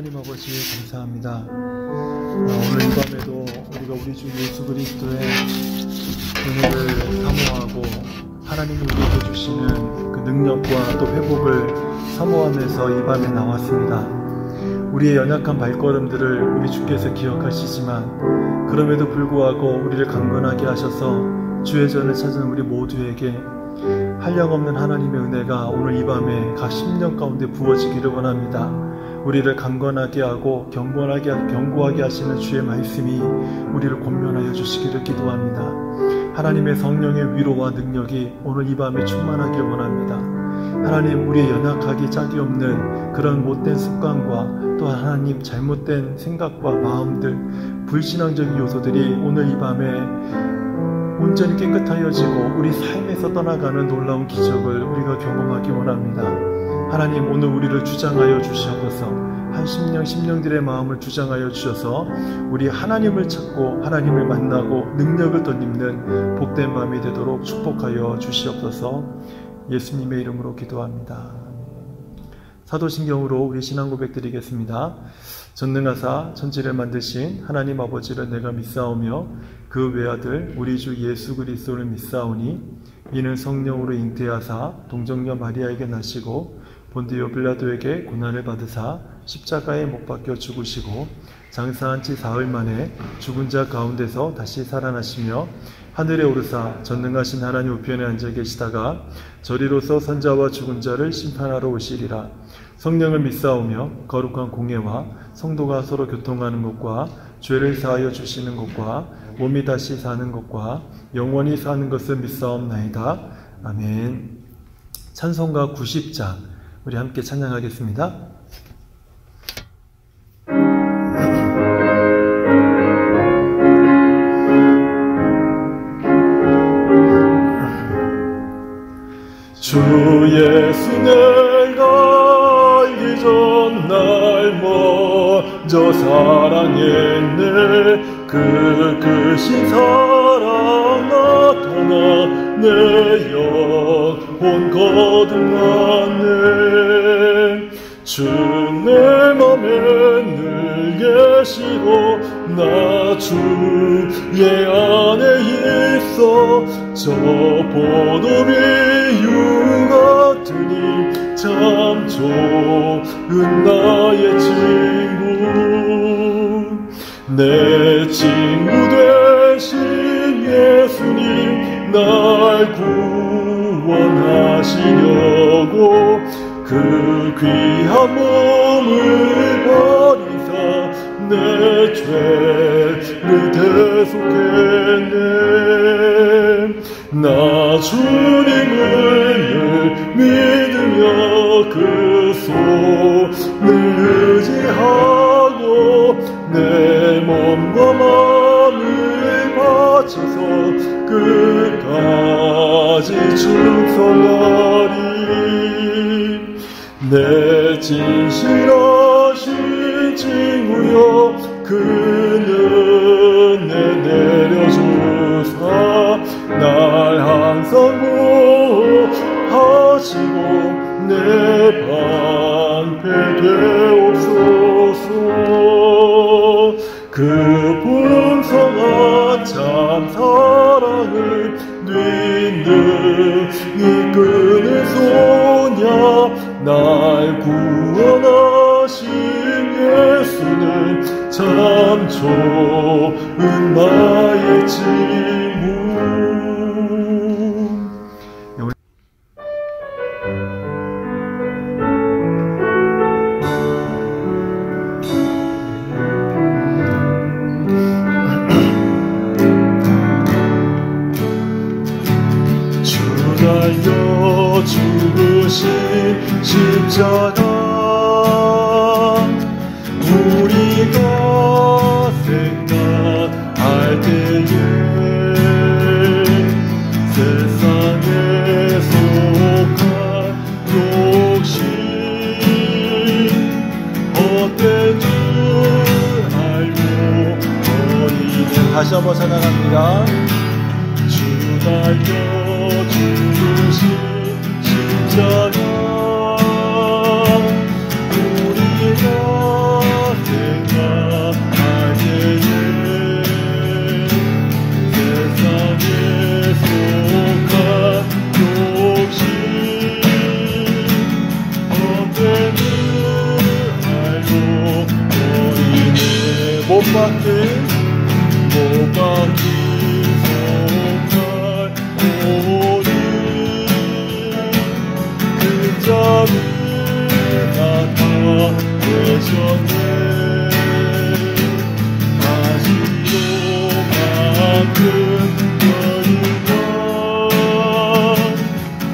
하나님 아버지 감사합니다. 오늘 이 밤에도 우리가 우리 주 예수 그리스도의 은혜를 사모하고 하나님이 우리에게 주시는 그 능력과 또 회복을 사모하면서 이 밤에 나왔습니다. 우리의 연약한 발걸음들을 우리 주께서 기억하시지만 그럼에도 불구하고 우리를 강건하게 하셔서 주의 전을 찾은 우리 모두에게 한량없는 하나님의 은혜가 오늘 이 밤에 각 심령 가운데 부어지기를 원합니다. 우리를 강건하게 하고 견고하게 하시는 주의 말씀이 우리를 권면하여 주시기를 기도합니다. 하나님의 성령의 위로와 능력이 오늘 이 밤에 충만하길 원합니다. 하나님, 우리의 연약하기 짝이 없는 그런 못된 습관과 또 하나님 잘못된 생각과 마음들, 불신앙적인 요소들이 오늘 이 밤에 온전히 깨끗하여지고 우리 삶에서 떠나가는 놀라운 기적을 우리가 경험하기 원합니다. 하나님, 오늘 우리를 주장하여 주시옵소서. 한 심령들의 마음을 주장하여 주셔서 우리 하나님을 찾고 하나님을 만나고 능력을 덧입는 복된 밤이 되도록 축복하여 주시옵소서. 예수님의 이름으로 기도합니다. 사도신경으로 우리 신앙 고백 드리겠습니다. 전능하사 천지를 만드신 하나님 아버지를 내가 믿사오며 그 외아들 우리 주 예수 그리스도를 믿사오니 이는 성령으로 잉태하사 동정녀 마리아에게 나시고 본디오 빌라도에게 고난을 받으사 십자가에 못 박혀 죽으시고 장사한 지 사흘 만에 죽은 자 가운데서 다시 살아나시며 하늘에 오르사 전능하신 하나님 우편에 앉아 계시다가 저리로서 선자와 죽은 자를 심판하러 오시리라. 성령을 믿사오며 거룩한 공예와 성도가 서로 교통하는 것과 죄를 사하여 주시는 것과 몸이 다시 사는 것과 영원히 사는 것을 믿사옵나이다. 아멘. 찬송가 90장 우리 함께 찬양하겠습니다. 주 예수 내가 알기 전 날 먼저 사랑했네. 그 크신 사랑 나타나 내 영혼 거듭났네. 주 내 맘에 늘 계시고 나 주의 안에 있어. 저 포도비 유 같으니 참 좋은 나의 친구. 내 친구 되신 예수님 날 구원하시려고 그 귀한 몸을 버리사 내 죄를 대속했네. 나 주님을 늘 믿으며 그 손을 의지하고 내 몸과 마음을 바쳐서 끝까지 충성하리. 내 진실하신 친구여 그는 내 내려주사 날 항상 보호하시고 내 방패 되옵소서. 그 풍성한 참 사랑을 뒷능히 끄는 소냐 날 구원하신 예수는 참 좋은 나의 친구. 달려 죽으신 십자가 우리가 생각할 때에 세상에 속한 욕심 헛된 줄 알고 버리는. 다시 한번 찬양합니다. 주 달려 죽으신 십자가 우리가 못 박힌 손발 오니 근자를 나타내셨네. 다시로 만든 여인과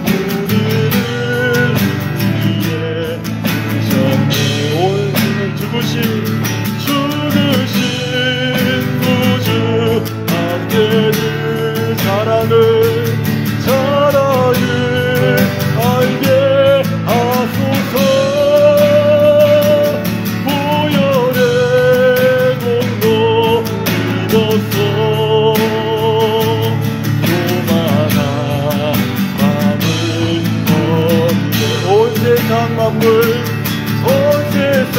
우리를 위해 주셨네. 오늘 죽으신 구주 함께를 사랑을 알게 하소서. 보혈의 공로 입었어. 요만한 마음을 건네. 온 세상 만물 온 세상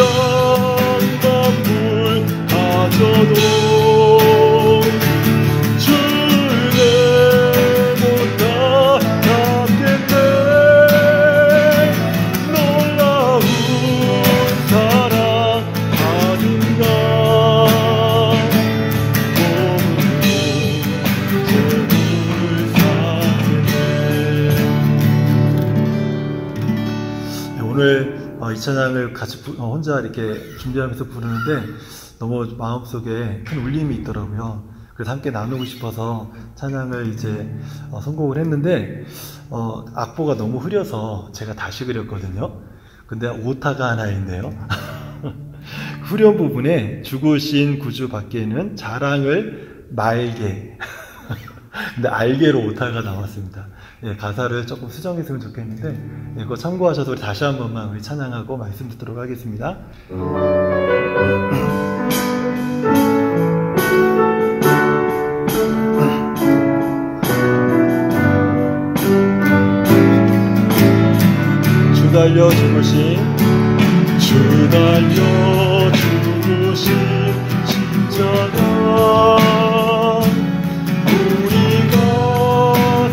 만물 가져도 주를 못다 잡겠네. 놀라운 사랑 아닌가. 몸으로 죄를 사겠네. 오늘 이 찬양을 같이 혼자 이렇게 준비하면서 부르는데 너무 마음속에 큰 울림이 있더라고요. 그래서 함께 나누고 싶어서 찬양을 이제 선곡을 했는데 악보가 너무 흐려서 제가 다시 그렸거든요. 근데 오타가 하나 있네요. 후렴 부분에 죽으신 구주 밖에는 자랑을 말게. 근데 알게로 오타가 나왔습니다. 예, 가사를 조금 수정했으면 좋겠는데 예, 그거 참고하셔서 우리 다시 한 번만 우리 찬양하고 말씀 듣도록 하겠습니다. 주 달려 죽으신 십자가 우리가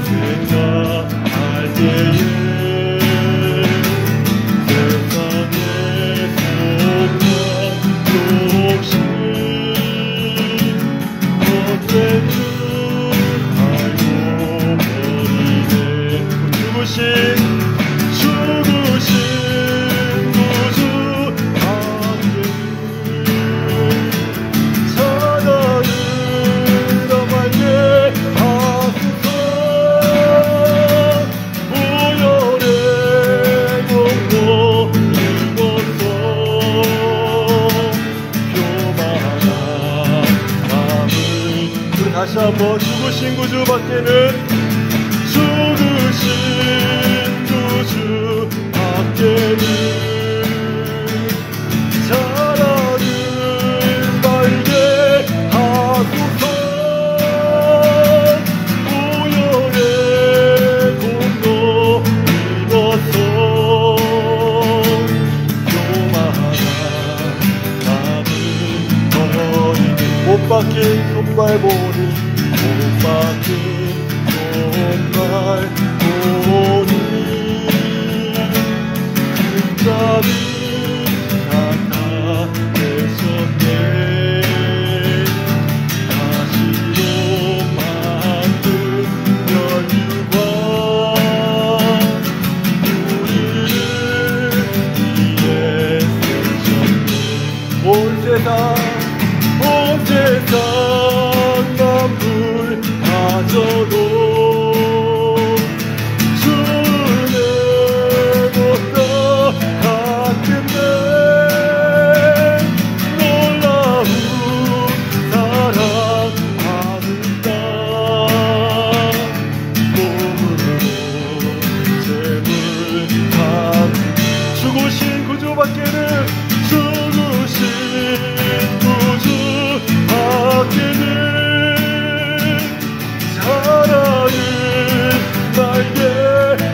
생각할 때에 세상의 속한 욕심 헛된 줄 알고 버리네. 죽으신 구주 사랑을 너만게 하소서. 보혈의 공로 입었어. 교만한 마음을 우리 다시 한번 죽으신 구주 밖에는 죽으신 구주 밖에는 자랑을 말게 하소서. 보혈의 공로 입었어. 교만한 마음을 버리네. 못 박힌 손발 보니 못 박힌 손발 보니 근자를 나타내셨네. 다시로 만든 연유와 우리를 위해 쓰셨네. 온 세상 만물 가져도 주는 못다 같겠네. 놀라운 사랑 아는다. 몸으로 죄를 다 죽으신 구주 밖에는 죽으신 구주 밖에는 사랑을 말게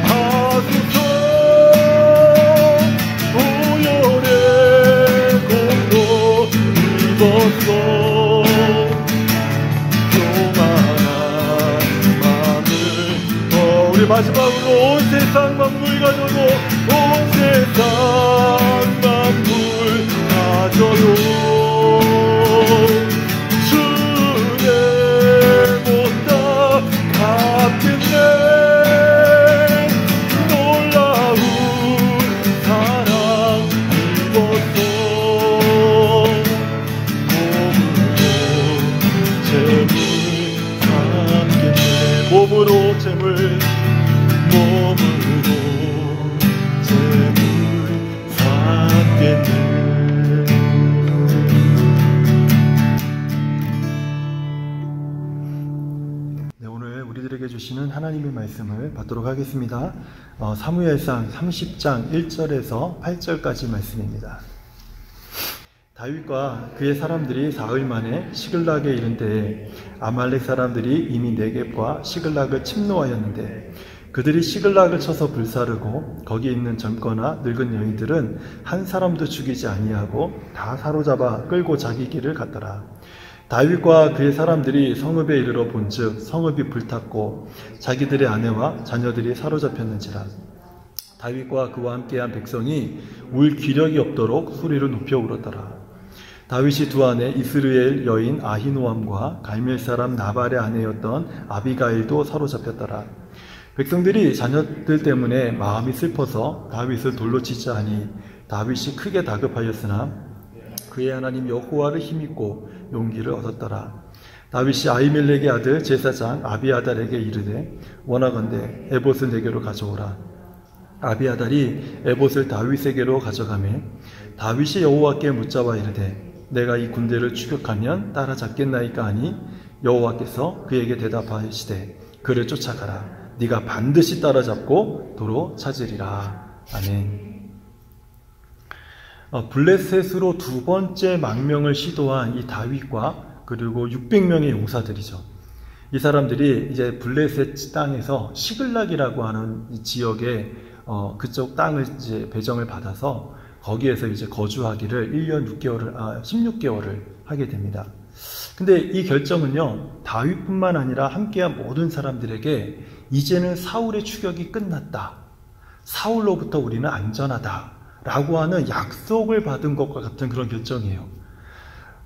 하소서. 보혈의 공로 입었어. 교만한 마음을 우리 마지막으로 온 세상 만물 가져도 온 세상 만물 가져도 주시는 하나님의 말씀을 받도록 하겠습니다. 사무엘상 30장 1절에서 8절까지 말씀입니다. 다윗과 그의 사람들이 사흘 만에 시글락에 이른 때에 아말렉 사람들이 이미 네겝과 시글락을 침노하였는데 그들이 시글락을 쳐서 불사르고 거기 있는 젊거나 늙은 여인들은 한 사람도 죽이지 아니하고 다 사로잡아 끌고 자기 길을 갔더라. 다윗과 그의 사람들이 성읍에 이르러 본즉 성읍이 불탔고 자기들의 아내와 자녀들이 사로잡혔는지라. 다윗과 그와 함께한 백성이 울 기력이 없도록 소리를 높여 울었더라. 다윗이 두 아내 이스라엘 여인 아히노암과 갈멜 사람 나발의 아내였던 아비가일도 사로잡혔더라. 백성들이 자녀들 때문에 마음이 슬퍼서 다윗을 돌로 치자 하니 다윗이 크게 다급하였으나 그의 하나님 여호와를 힘입고 용기를 얻었더라. 다윗이 아히멜렉의 아들 제사장 아비아달에게 이르되 원하건대 에봇을 내게로 가져오라. 아비아달이 에봇을 다윗에게로 가져가매 다윗이 여호와께 묻자와 이르되 내가 이 군대를 추격하면 따라잡겠나이까 하니 여호와께서 그에게 대답하시되 그를 쫓아가라. 네가 반드시 따라잡고 도로 찾으리라. 아멘. 블레셋으로 두 번째 망명을 시도한 이 다윗과 그리고 600명의 용사들이죠. 이 사람들이 이제 블레셋 땅에서 시글락이라고 하는 이 지역에 그쪽 땅을 이제 배정을 받아서 거기에서 이제 거주하기를 1년 16개월을 하게 됩니다. 근데 이 결정은요, 다윗뿐만 아니라 함께한 모든 사람들에게 이제는 사울의 추격이 끝났다. 사울로부터 우리는 안전하다. 라고 하는 약속을 받은 것과 같은 그런 결정이에요.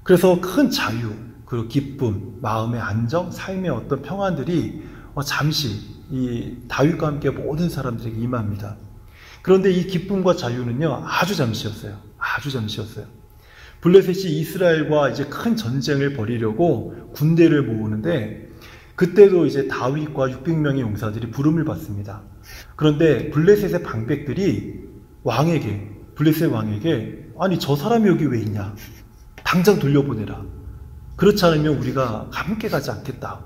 그래서 큰 자유, 그리고 기쁨, 마음의 안정, 삶의 어떤 평안들이 잠시 이 다윗과 함께 모든 사람들에게 임합니다. 그런데 이 기쁨과 자유는요, 아주 잠시였어요. 아주 잠시였어요. 블레셋이 이스라엘과 이제 큰 전쟁을 벌이려고 군대를 모으는데 그때도 이제 다윗과 600명의 용사들이 부름을 받습니다. 그런데 블레셋의 방백들이 블레셋 왕에게 아니 저 사람이 여기 왜 있냐? 당장 돌려보내라. 그렇지 않으면 우리가 함께 가지 않겠다.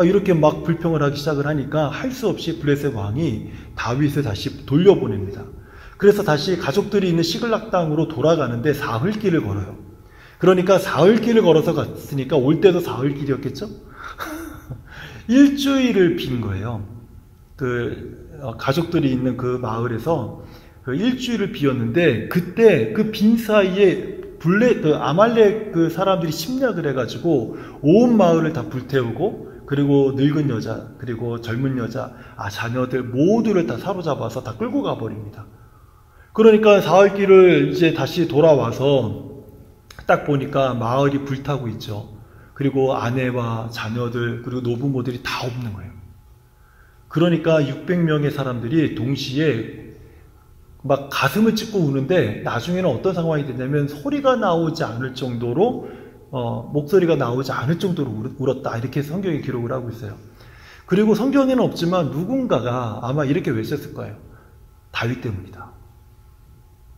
이렇게 막 불평을 하기 시작을 하니까 할 수 없이 블레셋 왕이 다윗을 다시 돌려보냅니다. 그래서 다시 가족들이 있는 시글락 땅으로 돌아가는데 사흘길을 걸어요. 그러니까 사흘길을 걸어서 갔으니까 올 때도 사흘길이었겠죠? 일주일을 빈 거예요. 가족들이 있는 그 마을에서 일주일을 비었는데 그때 그 빈 사이에 아말렉 그 사람들이 침략을 해가지고 온 마을을 다 불태우고 그리고 늙은 여자 그리고 젊은 여자 자녀들 모두를 다 사로잡아서 다 끌고 가버립니다. 그러니까 사흘길을 이제 다시 돌아와서 딱 보니까 마을이 불타고 있죠. 그리고 아내와 자녀들 그리고 노부모들이 다 없는 거예요. 그러니까 600명의 사람들이 동시에 막 가슴을 찢고 우는데 나중에는 어떤 상황이 됐냐면 소리가 나오지 않을 정도로 목소리가 나오지 않을 정도로 울었다. 이렇게 성경에 기록을 하고 있어요. 그리고 성경에는 없지만 누군가가 아마 이렇게 외쳤을 거예요. 다윗 때문이다.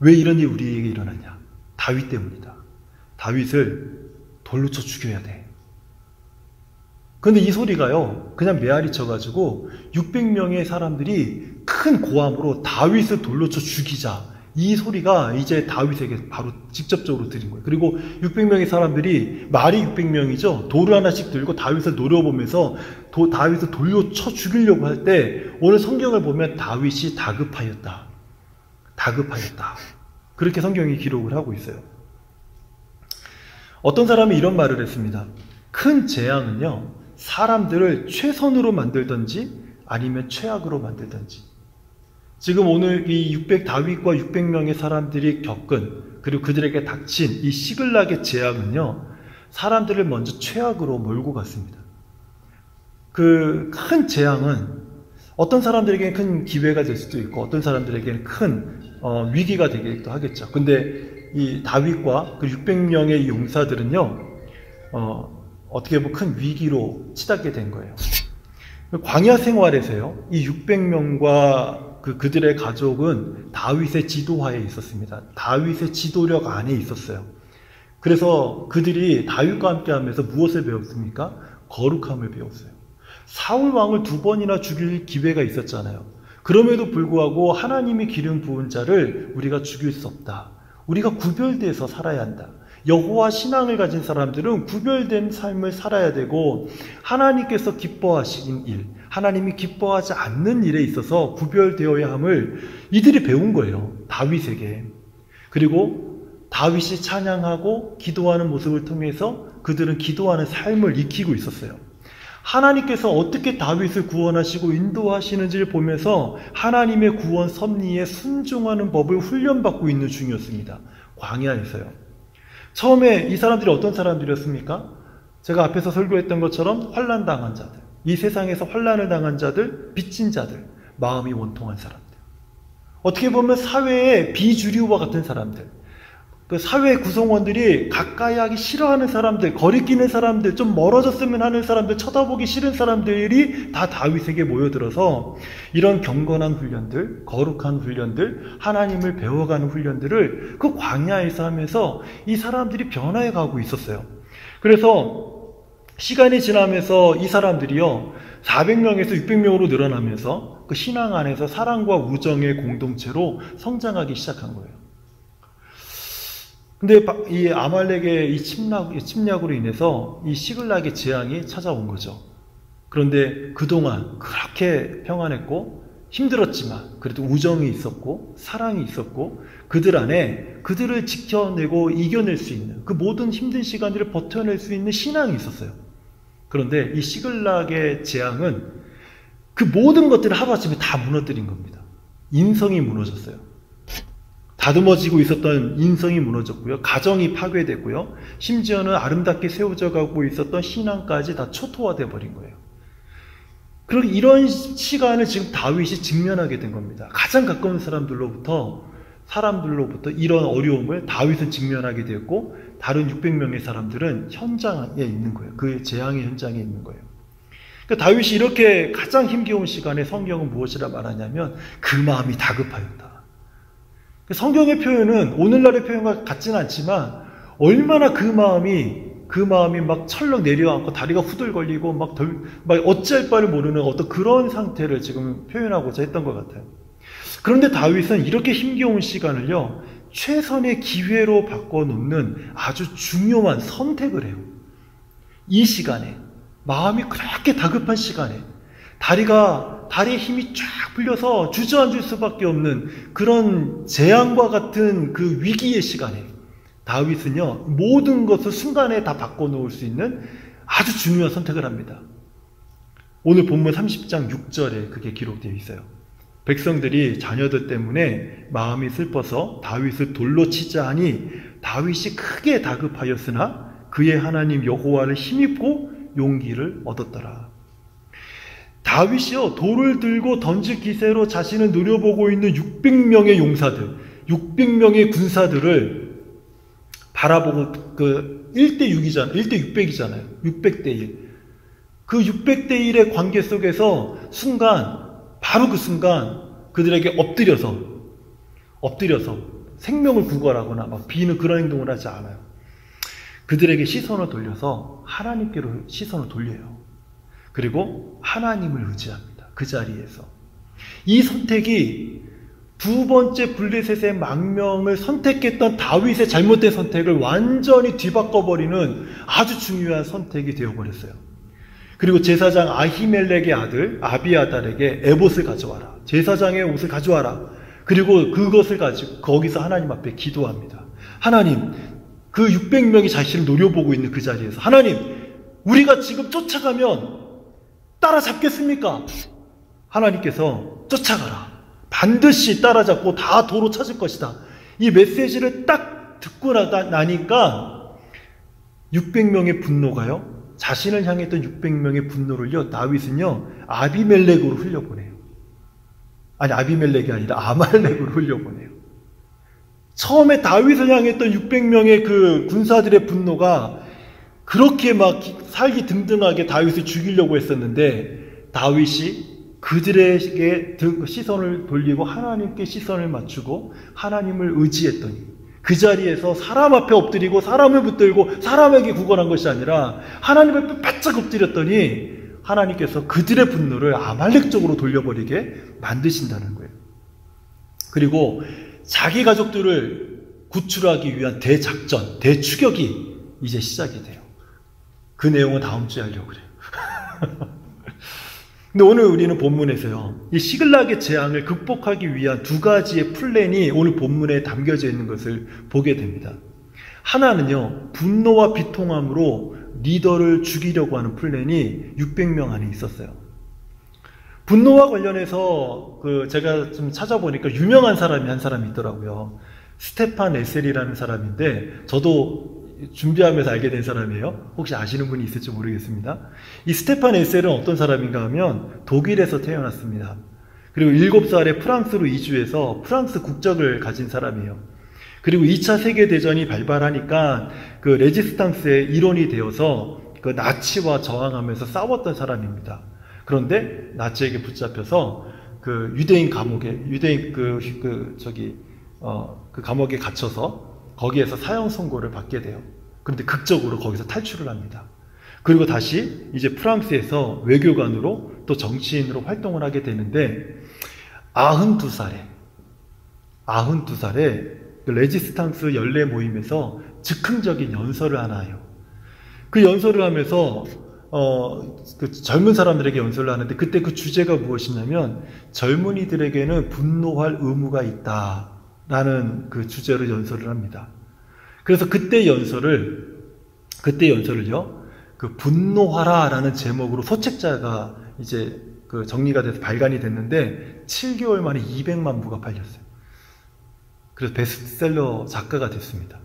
왜 이런 일이 우리에게 일어났냐? 다윗 때문이다. 다윗을 돌로 쳐 죽여야 돼. 그런데 이 소리가요, 그냥 메아리 쳐가지고 600명의 사람들이 큰 고함으로 다윗을 돌로 쳐 죽이자. 이 소리가 이제 다윗에게 바로 직접적으로 들린 거예요. 그리고 600명의 사람들이 말이 600명이죠. 돌을 하나씩 들고 다윗을 노려보면서 다윗을 돌로 쳐 죽이려고 할 때 오늘 성경을 보면 다윗이 다급하였다. 그렇게 성경이 기록을 하고 있어요. 어떤 사람이 이런 말을 했습니다. 큰 재앙은요, 사람들을 최선으로 만들든지 아니면 최악으로 만들든지. 지금 오늘 이 다윗과 600명의 사람들이 겪은 그리고 그들에게 닥친 이 시글락의 재앙은요, 사람들을 먼저 최악으로 몰고 갔습니다. 그 큰 재앙은 어떤 사람들에게는 큰 기회가 될 수도 있고 어떤 사람들에게는 큰 위기가 되기도 하겠죠. 근데 이 다윗과 그 600명의 용사들은요, 어떻게 보면 큰 위기로 치닫게 된 거예요. 광야 생활에서요, 이 600명과 그들의 가족은 다윗의 지도하에 있었습니다. 다윗의 지도력 안에 있었어요. 그래서 그들이 다윗과 함께 하면서 무엇을 배웠습니까? 거룩함을 배웠어요. 사울 왕을 2번이나 죽일 기회가 있었잖아요. 그럼에도 불구하고 하나님이 기름 부은 자를 우리가 죽일 수 없다. 우리가 구별돼서 살아야 한다. 여호와 신앙을 가진 사람들은 구별된 삶을 살아야 되고, 하나님께서 기뻐하시는 일, 하나님이 기뻐하지 않는 일에 있어서 구별되어야 함을 이들이 배운 거예요. 다윗에게. 그리고 다윗이 찬양하고 기도하는 모습을 통해서 그들은 기도하는 삶을 익히고 있었어요. 하나님께서 어떻게 다윗을 구원하시고 인도하시는지를 보면서 하나님의 구원 섭리에 순종하는 법을 훈련받고 있는 중이었습니다. 광야에서요. 처음에 이 사람들이 어떤 사람들이었습니까? 제가 앞에서 설교했던 것처럼 환난당한 자들, 이 세상에서 환난을 당한 자들, 빚진 자들, 마음이 원통한 사람들, 어떻게 보면 사회의 비주류와 같은 사람들, 그 사회 구성원들이 가까이 하기 싫어하는 사람들, 거리끼는 사람들, 좀 멀어졌으면 하는 사람들, 쳐다보기 싫은 사람들이 다 다윗에게 모여들어서 이런 경건한 훈련들, 거룩한 훈련들, 하나님을 배워가는 훈련들을 그 광야에서 하면서 이 사람들이 변화해 가고 있었어요. 그래서 시간이 지나면서 이 사람들이요, 400명에서 600명으로 늘어나면서 그 신앙 안에서 사랑과 우정의 공동체로 성장하기 시작한 거예요. 근데 이 아말렉의 이 침략으로 인해서 이 시글락의 재앙이 찾아온 거죠. 그런데 그동안 그렇게 평안했고 힘들었지만 그래도 우정이 있었고 사랑이 있었고 그들 안에 그들을 지켜내고 이겨낼 수 있는, 그 모든 힘든 시간들을 버텨낼 수 있는 신앙이 있었어요. 그런데 이 시글락의 재앙은 그 모든 것들을 하루아침에 다 무너뜨린 겁니다. 인성이 무너졌어요. 다듬어지고 있었던 인성이 무너졌고요. 가정이 파괴됐고요. 심지어는 아름답게 세워져 가고 있었던 신앙까지 다 초토화돼 버린 거예요. 그리고 이런 시간을 지금 다윗이 직면하게 된 겁니다. 가장 가까운 사람들로부터 이런 어려움을 다윗은 직면하게 되었고, 다른 600명의 사람들은 현장에 있는 거예요. 그 재앙의 현장에 있는 거예요. 그러니까 다윗이 이렇게 가장 힘겨운 시간에 성경은 무엇이라 말하냐면 그 마음이 다급하였다. 성경의 표현은 오늘날의 표현과 같지는 않지만 얼마나 그 마음이 막 철렁 내려앉고 다리가 후들거리고 막 어찌할 바를 모르는 어떤 그런 상태를 지금 표현하고자 했던 것 같아요. 그런데 다윗은 이렇게 힘겨운 시간을요, 최선의 기회로 바꿔놓는 아주 중요한 선택을 해요. 이 시간에, 마음이 그렇게 다급한 시간에, 다리에 힘이 쫙 풀려서 주저앉을 수밖에 없는 그런 재앙과 같은 그 위기의 시간에 다윗은요, 모든 것을 순간에 다 바꿔놓을 수 있는 아주 중요한 선택을 합니다. 오늘 본문 30장 6절에 그게 기록되어 있어요. 백성들이 자녀들 때문에 마음이 슬퍼서 다윗을 돌로 치자 하니 다윗이 크게 다급하였으나 그의 하나님 여호와를 힘입고 용기를 얻었더라. 다윗이요, 돌을 들고 던질 기세로 자신을 노려보고 있는 600명의 용사들, 600명의 군사들을 바라보고, 그 1대 600이잖아요. 600대 1. 그 600대 1의 관계 속에서 바로 그 순간 그들에게 엎드려서 생명을 구걸하거나 막 비는 그런 행동을 하지 않아요. 그들에게 시선을 돌려서 하나님께로 시선을 돌려요. 그리고 하나님을 의지합니다. 그 자리에서. 이 선택이 두 번째 블레셋의 망명을 선택했던 다윗의 잘못된 선택을 완전히 뒤바꿔버리는 아주 중요한 선택이 되어버렸어요. 그리고 제사장 아히멜렉의 아들 아비아달에게 에봇을 가져와라. 제사장의 옷을 가져와라. 그리고 그것을 가지고 거기서 하나님 앞에 기도합니다. 하나님, 그 600명이 자신을 노려보고 있는 그 자리에서 하나님, 우리가 지금 쫓아가면 따라잡겠습니까? 하나님께서 쫓아가라. 반드시 따라잡고 다 도로 찾을 것이다. 이 메시지를 딱 듣고 나니까 600명의 분노가요, 자신을 향했던 600명의 분노를요, 다윗은요 아비멜렉으로 흘려보내요. 아니, 아비멜렉이 아니라 아말렉으로 흘려보내요. 처음에 다윗을 향했던 600명의 그 군사들의 분노가 그렇게 막 살기 등등하게 다윗을 죽이려고 했었는데, 다윗이 그들에게 시선을 돌리고 하나님께 시선을 맞추고 하나님을 의지했더니, 그 자리에서 사람 앞에 엎드리고 사람을 붙들고 사람에게 구걸한 것이 아니라 하나님 앞에 바짝 엎드렸더니 하나님께서 그들의 분노를 아말렉 쪽으로 돌려버리게 만드신다는 거예요. 그리고 자기 가족들을 구출하기 위한 대작전, 대추격이 이제 시작이 돼요. 그 내용은 다음 주에 하려고 그래요. 근데 오늘 우리는 본문에서요, 이 시글락의 재앙을 극복하기 위한 두 가지의 플랜이 오늘 본문에 담겨져 있는 것을 보게 됩니다. 하나는요, 분노와 비통함으로 리더를 죽이려고 하는 플랜이 600명 안에 있었어요. 분노와 관련해서 제가 좀 찾아보니까 유명한 사람이 한 사람이 있더라고요. 스테판 에셀이라는 사람인데, 저도 준비하면서 알게 된 사람이에요. 혹시 아시는 분이 있을지 모르겠습니다. 이 스테판 에셀은 어떤 사람인가 하면 독일에서 태어났습니다. 그리고 7살에 프랑스로 이주해서 프랑스 국적을 가진 사람이에요. 그리고 2차 세계대전이 발발하니까 그 레지스탕스의 일원이 되어서 그 나치와 저항하면서 싸웠던 사람입니다. 그런데 나치에게 붙잡혀서 그 유대인 감옥에, 감옥에 갇혀서 거기에서 사형 선고를 받게 돼요. 그런데 극적으로 거기서 탈출을 합니다. 그리고 다시 이제 프랑스에서 외교관으로 또 정치인으로 활동을 하게 되는데 92살에 그 레지스탕스 연례 모임에서 즉흥적인 연설을 하나 해요. 그 연설을 하면서 그 젊은 사람들에게 연설을 하는데 그때 그 주제가 무엇이냐면 젊은이들에게는 분노할 의무가 있다라는 그 주제로 연설을 합니다. 그래서 그때 연설을요, 그 분노하라라는 제목으로 소책자가 이제 그 정리가 돼서 발간이 됐는데 7개월 만에 200만 부가 팔렸어요. 그래서 베스트셀러 작가가 됐습니다.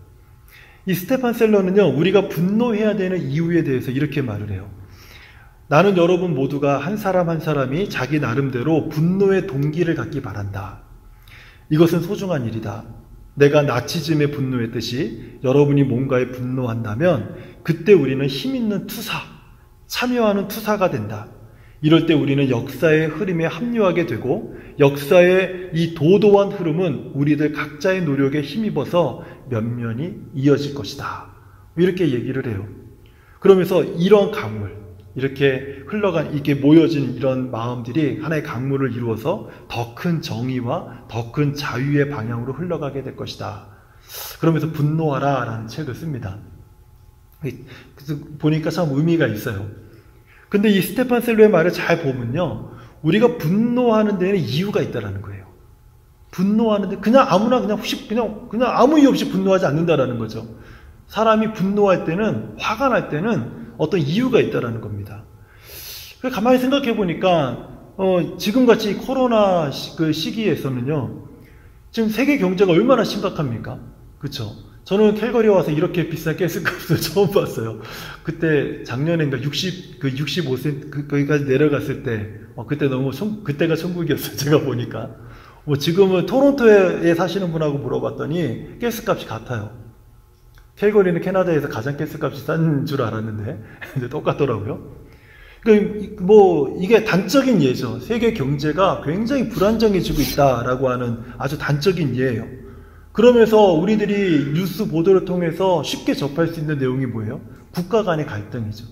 이 스테판 셀러는요, 우리가 분노해야 되는 이유에 대해서 이렇게 말을 해요. 나는 여러분 모두가 한 사람 한 사람이 자기 나름대로 분노의 동기를 갖기 바란다. 이것은 소중한 일이다. 내가 나치즘에 분노했듯이 여러분이 뭔가에 분노한다면 그때 우리는 힘있는 투사, 참여하는 투사가 된다. 이럴 때 우리는 역사의 흐름에 합류하게 되고 역사의 이 도도한 흐름은 우리들 각자의 노력에 힘입어서 면면이 이어질 것이다. 이렇게 얘기를 해요. 그러면서 이런 강물, 이렇게 이게 모여진 이런 마음들이 하나의 강물을 이루어서 더 큰 정의와 더 큰 자유의 방향으로 흘러가게 될 것이다. 그러면서 분노하라 라는 책을 씁니다. 그래서 보니까 참 의미가 있어요. 근데 이 스테판 셀러의 말을 잘 보면요, 우리가 분노하는 데는 이유가 있다라는 거예요. 분노하는데 그냥 아무나 그냥 아무 이유 없이 분노하지 않는다라는 거죠. 사람이 분노할 때는, 화가 날 때는 어떤 이유가 있다라는 겁니다. 가만히 생각해 보니까 지금같이 코로나 그 시기에서는요, 지금 세계 경제가 얼마나 심각합니까? 그렇죠? 저는 캘거리에 와서 이렇게 비싼 가스값을 처음 봤어요. 그때 작년인가 65센트 거기까지 내려갔을 때 그때가 천국이었어요. 제가 보니까. 지금은 토론토에 사시는 분하고 물어봤더니 가스값이 같아요. 캘거리는 캐나다에서 가장 가스값이 싼 줄 알았는데 근데 똑같더라고요. 이게 단적인 예죠. 세계 경제가 굉장히 불안정해지고 있다라고 하는 아주 단적인 예예요. 그러면서 우리들이 뉴스 보도를 통해서 쉽게 접할 수 있는 내용이 뭐예요? 국가 간의 갈등이죠.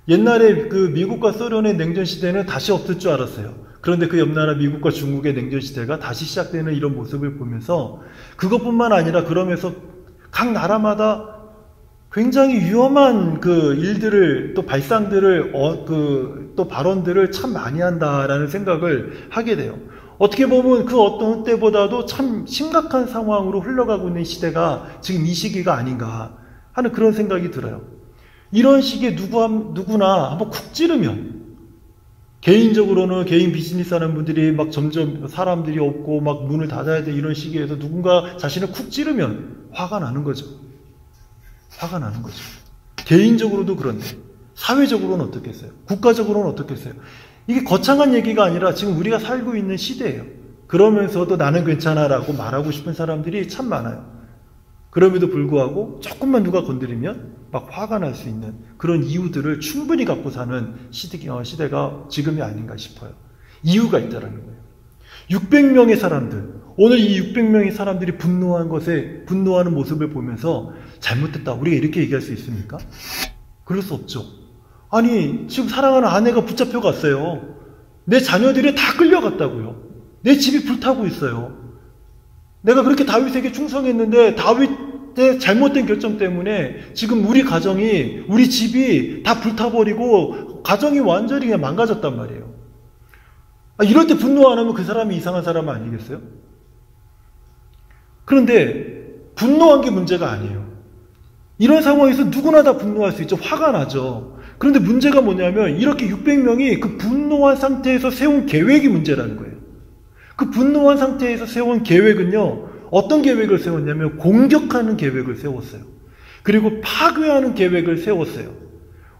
옛날에 그 미국과 소련의 냉전 시대는 다시 없을 줄 알았어요. 그런데 그 옆나라 미국과 중국의 냉전 시대가 다시 시작되는 이런 모습을 보면서 그것뿐만 아니라 그러면서 각 나라마다 굉장히 위험한 그 일들을 또 발상들을 또 발언들을 참 많이 한다라는 생각을 하게 돼요. 어떻게 보면 그 어떤 때보다도 참 심각한 상황으로 흘러가고 있는 시대가 지금 이 시기가 아닌가 하는 그런 생각이 들어요. 이런 시기에 누구나 한번 쿡 찌르면, 개인적으로는 개인 비즈니스 하는 분들이 막 점점 사람들이 없고 막 문을 닫아야 돼, 이런 시기에서 누군가 자신을 쿡 찌르면 화가 나는 거죠. 화가 나는 거죠. 개인적으로도 그런데 사회적으로는 어떻겠어요? 국가적으로는 어떻겠어요? 이게 거창한 얘기가 아니라 지금 우리가 살고 있는 시대예요. 그러면서도 나는 괜찮아라고 말하고 싶은 사람들이 참 많아요. 그럼에도 불구하고 조금만 누가 건드리면 막 화가 날 수 있는 그런 이유들을 충분히 갖고 사는 시대가 지금이 아닌가 싶어요. 이유가 있다는 거예요. 600명의 사람들, 오늘 이 600명의 사람들이 분노하는 모습을 보면서 잘못됐다, 우리가 이렇게 얘기할 수 있습니까? 그럴 수 없죠. 아니, 지금 사랑하는 아내가 붙잡혀 갔어요. 내 자녀들이 다 끌려갔다고요. 내 집이 불타고 있어요. 내가 그렇게 다윗에게 충성했는데 다윗의 잘못된 결정 때문에 지금 우리 가정이, 우리 집이 다 불타버리고 가정이 완전히 그냥 망가졌단 말이에요. 이럴 때 분노 안 하면 그 사람이 이상한 사람 아니겠어요? 그런데 분노한 게 문제가 아니에요. 이런 상황에서 누구나 다 분노할 수 있죠. 화가 나죠. 그런데 문제가 뭐냐면 이렇게 600명이 그 분노한 상태에서 세운 계획이 문제라는 거예요. 그 분노한 상태에서 세운 계획은요, 어떤 계획을 세웠냐면 공격하는 계획을 세웠어요. 그리고 파괴하는 계획을 세웠어요.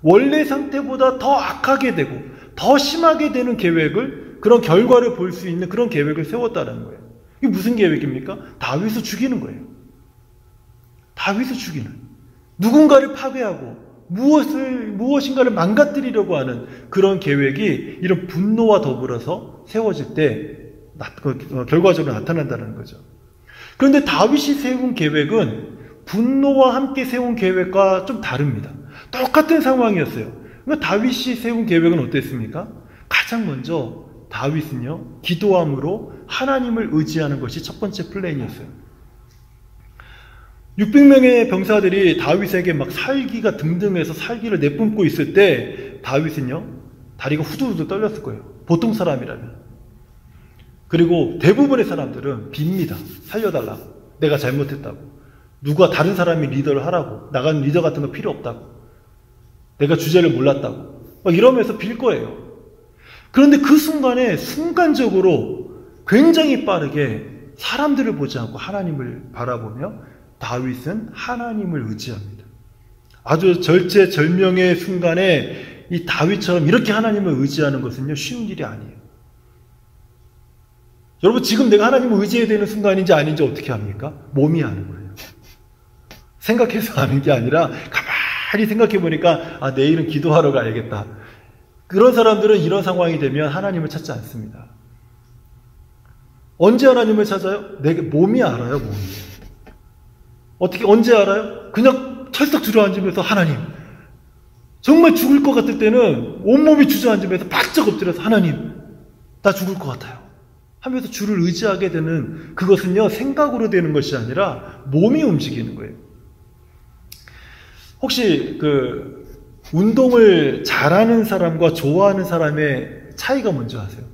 원래 상태보다 더 악하게 되고 더 심하게 되는 계획을, 그런 결과를 볼 수 있는 그런 계획을 세웠다는 거예요. 이게 무슨 계획입니까? 다윗을 죽이는 거예요. 다윗을 죽이는, 누군가를 파괴하고 무엇인가를 망가뜨리려고 하는 그런 계획이 이런 분노와 더불어서 세워질 때 결과적으로 나타난다는 거죠. 그런데 다윗이 세운 계획은 분노와 함께 세운 계획과 좀 다릅니다. 똑같은 상황이었어요. 그러니까 다윗이 세운 계획은 어땠습니까? 가장 먼저 다윗은요, 기도함으로 하나님을 의지하는 것이 첫 번째 플랜이었어요. 600명의 병사들이 다윗에게 막 살기가 등등해서 살기를 내뿜고 있을 때 다윗은요, 다리가 후두두두 떨렸을 거예요. 보통 사람이라면. 그리고 대부분의 사람들은 빕니다. 살려달라고. 내가 잘못했다고. 누가 다른 사람이 리더를 하라고. 나가는 리더 같은 거 필요 없다고. 내가 주제를 몰랐다고. 막 이러면서 빌 거예요. 그런데 그 순간에 순간적으로 굉장히 빠르게 사람들을 보지 않고 하나님을 바라보며 다윗은 하나님을 의지합니다. 아주 절체절명의 순간에 이 다윗처럼 이렇게 하나님을 의지하는 것은요, 쉬운 일이 아니에요. 여러분, 지금 내가 하나님을 의지해야 되는 순간인지 아닌지 어떻게 합니까? 몸이 아는 거예요. 생각해서 아는 게 아니라 가만히 생각해 보니까 내일은 기도하러 가야겠다. 그런 사람들은 이런 상황이 되면 하나님을 찾지 않습니다. 언제 하나님을 찾아요? 내 몸이 알아요, 몸이. 어떻게, 언제 알아요? 그냥 철썩 주저앉으면서 하나님. 정말 죽을 것 같을 때는 온몸이 주저앉으면서 바짝 엎드려서 하나님, 나 죽을 것 같아요 하면서 주를 의지하게 되는, 그것은요, 생각으로 되는 것이 아니라 몸이 움직이는 거예요. 혹시 운동을 잘하는 사람과 좋아하는 사람의 차이가 뭔지 아세요?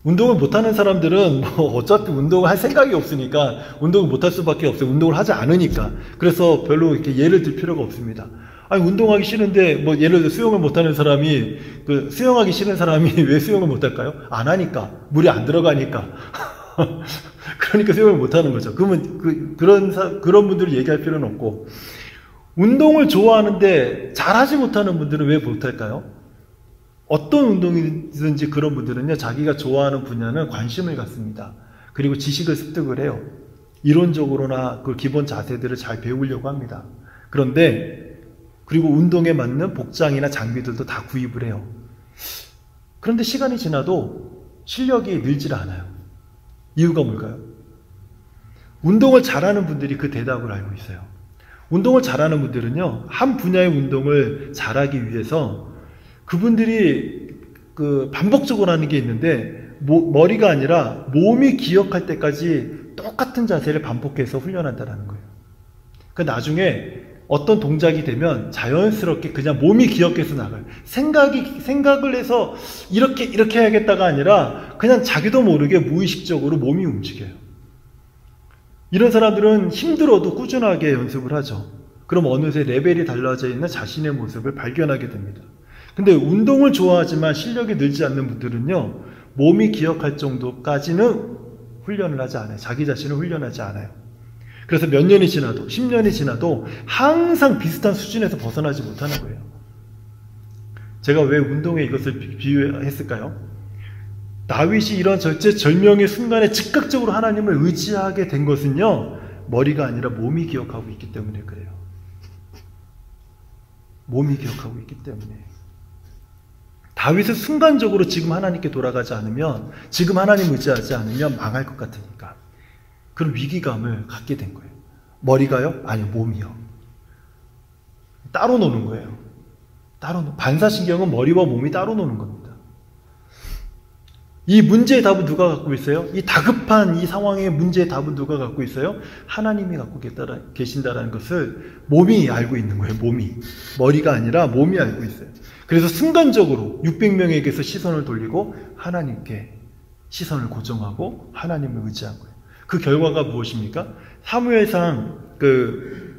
운동을 못하는 사람들은 어차피 운동을 할 생각이 없으니까 운동을 못할 수밖에 없어요. 운동을 하지 않으니까. 그래서 별로 이렇게 예를 들 필요가 없습니다. 아니, 운동하기 싫은데 예를 들어 수영을 못하는 사람이, 수영하기 싫은 사람이 왜 수영을 못할까요? 안 하니까. 물이 안 들어가니까. 그러니까 수영을 못하는 거죠. 그러면 그런 분들을 얘기할 필요는 없고, 운동을 좋아하는데 잘하지 못하는 분들은 왜 못할까요? 어떤 운동이든지 그런 분들은요, 자기가 좋아하는 분야는 관심을 갖습니다. 그리고 지식을 습득을 해요. 이론적으로나 그 기본 자세들을 잘 배우려고 합니다. 그리고 운동에 맞는 복장이나 장비들도 다 구입을 해요. 그런데 시간이 지나도 실력이 늘질 않아요. 이유가 뭘까요? 운동을 잘하는 분들이 그 대답을 알고 있어요. 운동을 잘하는 분들은요, 한 분야의 운동을 잘하기 위해서 그분들이 반복적으로 하는 게 있는데, 머리가 아니라 몸이 기억할 때까지 똑같은 자세를 반복해서 훈련한다는 거예요. 나중에 어떤 동작이 되면 자연스럽게 그냥 몸이 기억해서 나가요. 생각을 해서 이렇게 해야겠다가 아니라 그냥 자기도 모르게 무의식적으로 몸이 움직여요. 이런 사람들은 힘들어도 꾸준하게 연습을 하죠. 그럼 어느새 레벨이 달라져 있는 자신의 모습을 발견하게 됩니다. 근데 운동을 좋아하지만 실력이 늘지 않는 분들은요, 몸이 기억할 정도까지는 훈련을 하지 않아요. 자기 자신을 훈련하지 않아요. 그래서 몇 년이 지나도, 10년이 지나도 항상 비슷한 수준에서 벗어나지 못하는 거예요. 제가 왜 운동에 이것을 비유했을까요? 다윗이 이런 절체절명의 순간에 즉각적으로 하나님을 의지하게 된 것은요, 머리가 아니라 몸이 기억하고 있기 때문에 그래요. 몸이 기억하고 있기 때문에. 다윗은 순간적으로 지금 하나님께 돌아가지 않으면, 지금 하나님 의지하지 않으면 망할 것 같으니까 그런 위기감을 갖게 된 거예요. 머리가요? 아니요, 몸이요. 따로 노는 거예요. 반사신경은 머리와 몸이 따로 노는 겁니다. 이 문제의 답은 누가 갖고 있어요? 이 다급한 이 상황의 문제의 답은 누가 갖고 있어요? 하나님이 갖고 계신다라는 것을 몸이 알고 있는 거예요. 몸이. 머리가 아니라 몸이 알고 있어요. 그래서 순간적으로 600명에게서 시선을 돌리고 하나님께 시선을 고정하고 하나님을 의지한 거예요. 그 결과가 무엇입니까? 사무엘상 그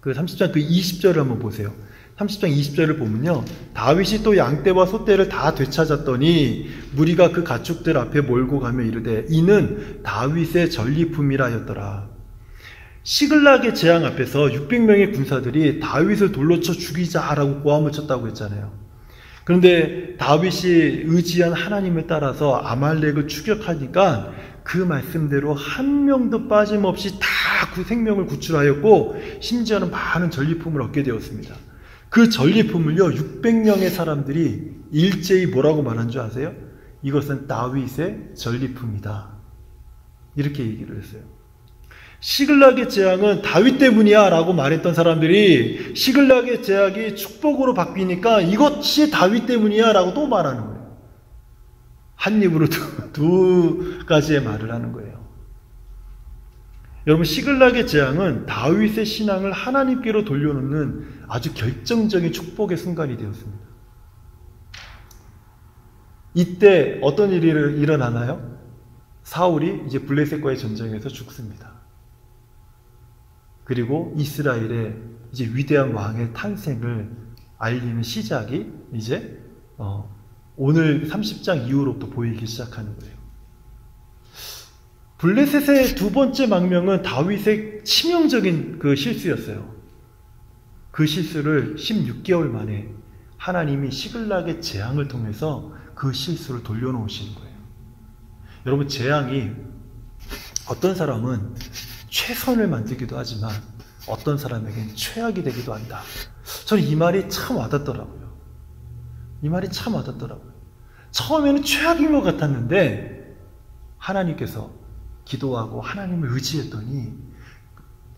30장 그 20절을 한번 보세요. 30장 20절을 보면요, 다윗이 또 양떼와 소떼를 다 되찾았더니 무리가 그 가축들 앞에 몰고 가며 이르되 이는 다윗의 전리품이라 하였더라. 시글락의 재앙 앞에서 600명의 군사들이 다윗을 돌로 쳐 죽이자라고 고함을 쳤다고 했잖아요. 그런데 다윗이 의지한 하나님을 따라서 아말렉을 추격하니까 그 말씀대로 한 명도 빠짐없이 다 그 생명을 구출하였고 심지어는 많은 전리품을 얻게 되었습니다. 그 전리품을요, 600명의 사람들이 일제히 뭐라고 말한 줄 아세요? 이것은 다윗의 전리품이다. 이렇게 얘기를 했어요. 시글락의 재앙은 다윗 때문이야 라고 말했던 사람들이 시글락의 재앙이 축복으로 바뀌니까 이것이 다윗 때문이야 라고 또 말하는 거예요. 한 입으로 두 가지의 말을 하는 거예요. 여러분, 시글락의 재앙은 다윗의 신앙을 하나님께로 돌려놓는 아주 결정적인 축복의 순간이 되었습니다. 이때 어떤 일이 일어나나요? 사울이 이제 블레셋과의 전쟁에서 죽습니다. 그리고 이스라엘의 이제 위대한 왕의 탄생을 알리는 시작이 이제 오늘 30장 이후로부터 보이기 시작하는 거예요. 블레셋의 두 번째 망명은 다윗의 치명적인 그 실수였어요. 그 실수를 16개월 만에 하나님이 시글락의 재앙을 통해서 그 실수를 돌려놓으시는 거예요. 여러분, 재앙이 어떤 사람은 최선을 만들기도 하지만 어떤 사람에겐 최악이 되기도 한다. 저는 이 말이 참 와닿더라고요. 이 말이 참 와닿더라고요. 처음에는 최악인 것 같았는데 하나님께서 기도하고 하나님을 의지했더니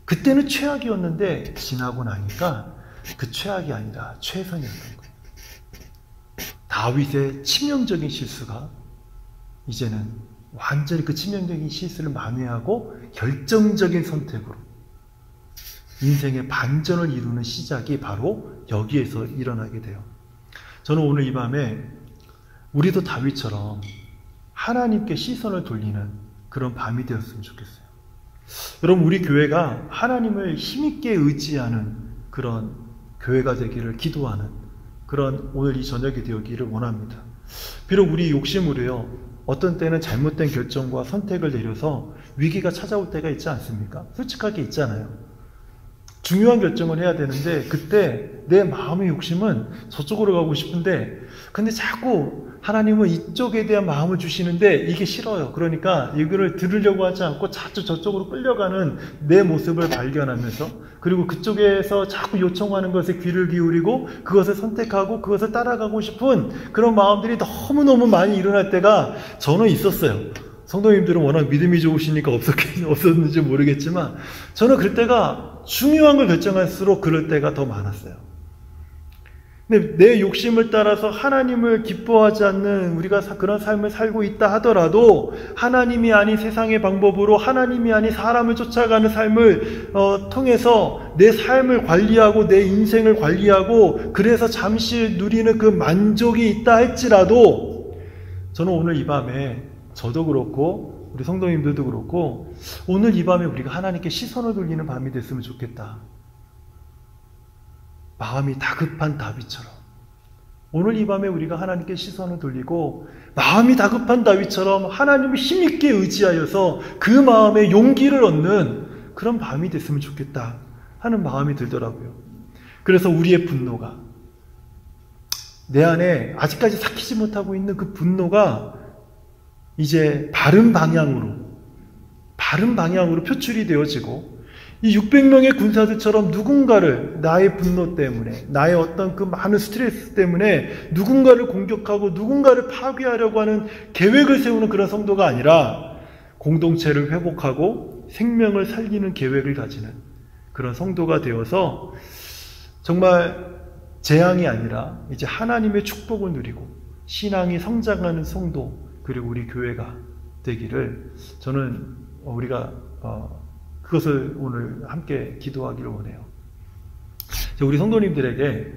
그때는 최악이었는데 지나고 나니까 그 최악이 아니라 최선이었던 거예요. 다윗의 치명적인 실수가 이제는 완전히 그 치명적인 실수를 만회하고 결정적인 선택으로 인생의 반전을 이루는 시작이 바로 여기에서 일어나게 돼요. 저는 오늘 이 밤에 우리도 다윗처럼 하나님께 시선을 돌리는 그런 밤이 되었으면 좋겠어요. 여러분, 우리 교회가 하나님을 힘있게 의지하는 그런 교회가 되기를 기도하는 그런 오늘 이 저녁이 되기를 원합니다. 비록 우리 욕심으로요, 어떤 때는 잘못된 결정과 선택을 내려서 위기가 찾아올 때가 있지 않습니까? 솔직하게 있잖아요. 중요한 결정을 해야 되는데 그때 내 마음의 욕심은 저쪽으로 가고 싶은데 근데 자꾸 하나님은 이쪽에 대한 마음을 주시는데 이게 싫어요. 그러니까 이거를 들으려고 하지 않고 자꾸 저쪽으로 끌려가는 내 모습을 발견하면서 그리고 그쪽에서 자꾸 요청하는 것에 귀를 기울이고 그것을 선택하고 그것을 따라가고 싶은 그런 마음들이 너무너무 많이 일어날 때가 저는 있었어요. 성도님들은 워낙 믿음이 좋으시니까 없었는지 모르겠지만 저는 그럴 때가 중요한 걸 결정할수록 그럴 때가 더 많았어요. 근데 내 욕심을 따라서 하나님을 기뻐하지 않는 우리가 그런 삶을 살고 있다 하더라도 하나님이 아닌 세상의 방법으로 하나님이 아닌 사람을 쫓아가는 삶을 통해서 내 삶을 관리하고 내 인생을 관리하고 그래서 잠시 누리는 그 만족이 있다 할지라도 저는 오늘 이 밤에 저도 그렇고 우리 성도님들도 그렇고 오늘 이 밤에 우리가 하나님께 시선을 돌리는 밤이 됐으면 좋겠다. 마음이 다급한 다윗처럼 오늘 이 밤에 우리가 하나님께 시선을 돌리고 마음이 다급한 다윗처럼 하나님을 힘있게 의지하여서 그 마음에 용기를 얻는 그런 밤이 됐으면 좋겠다 하는 마음이 들더라고요. 그래서 우리의 분노가 내 안에 아직까지 삭히지 못하고 있는 그 분노가 이제 바른 방향으로 표출이 되어지고 이 600명의 군사들처럼 누군가를 나의 분노 때문에 나의 어떤 그 많은 스트레스 때문에 누군가를 공격하고 누군가를 파괴하려고 하는 계획을 세우는 그런 성도가 아니라 공동체를 회복하고 생명을 살리는 계획을 가지는 그런 성도가 되어서 정말 재앙이 아니라 이제 하나님의 축복을 누리고 신앙이 성장하는 성도 그리고 우리 교회가 되기를 저는 우리가 그것을 오늘 함께 기도하기를 원해요. 우리 성도님들에게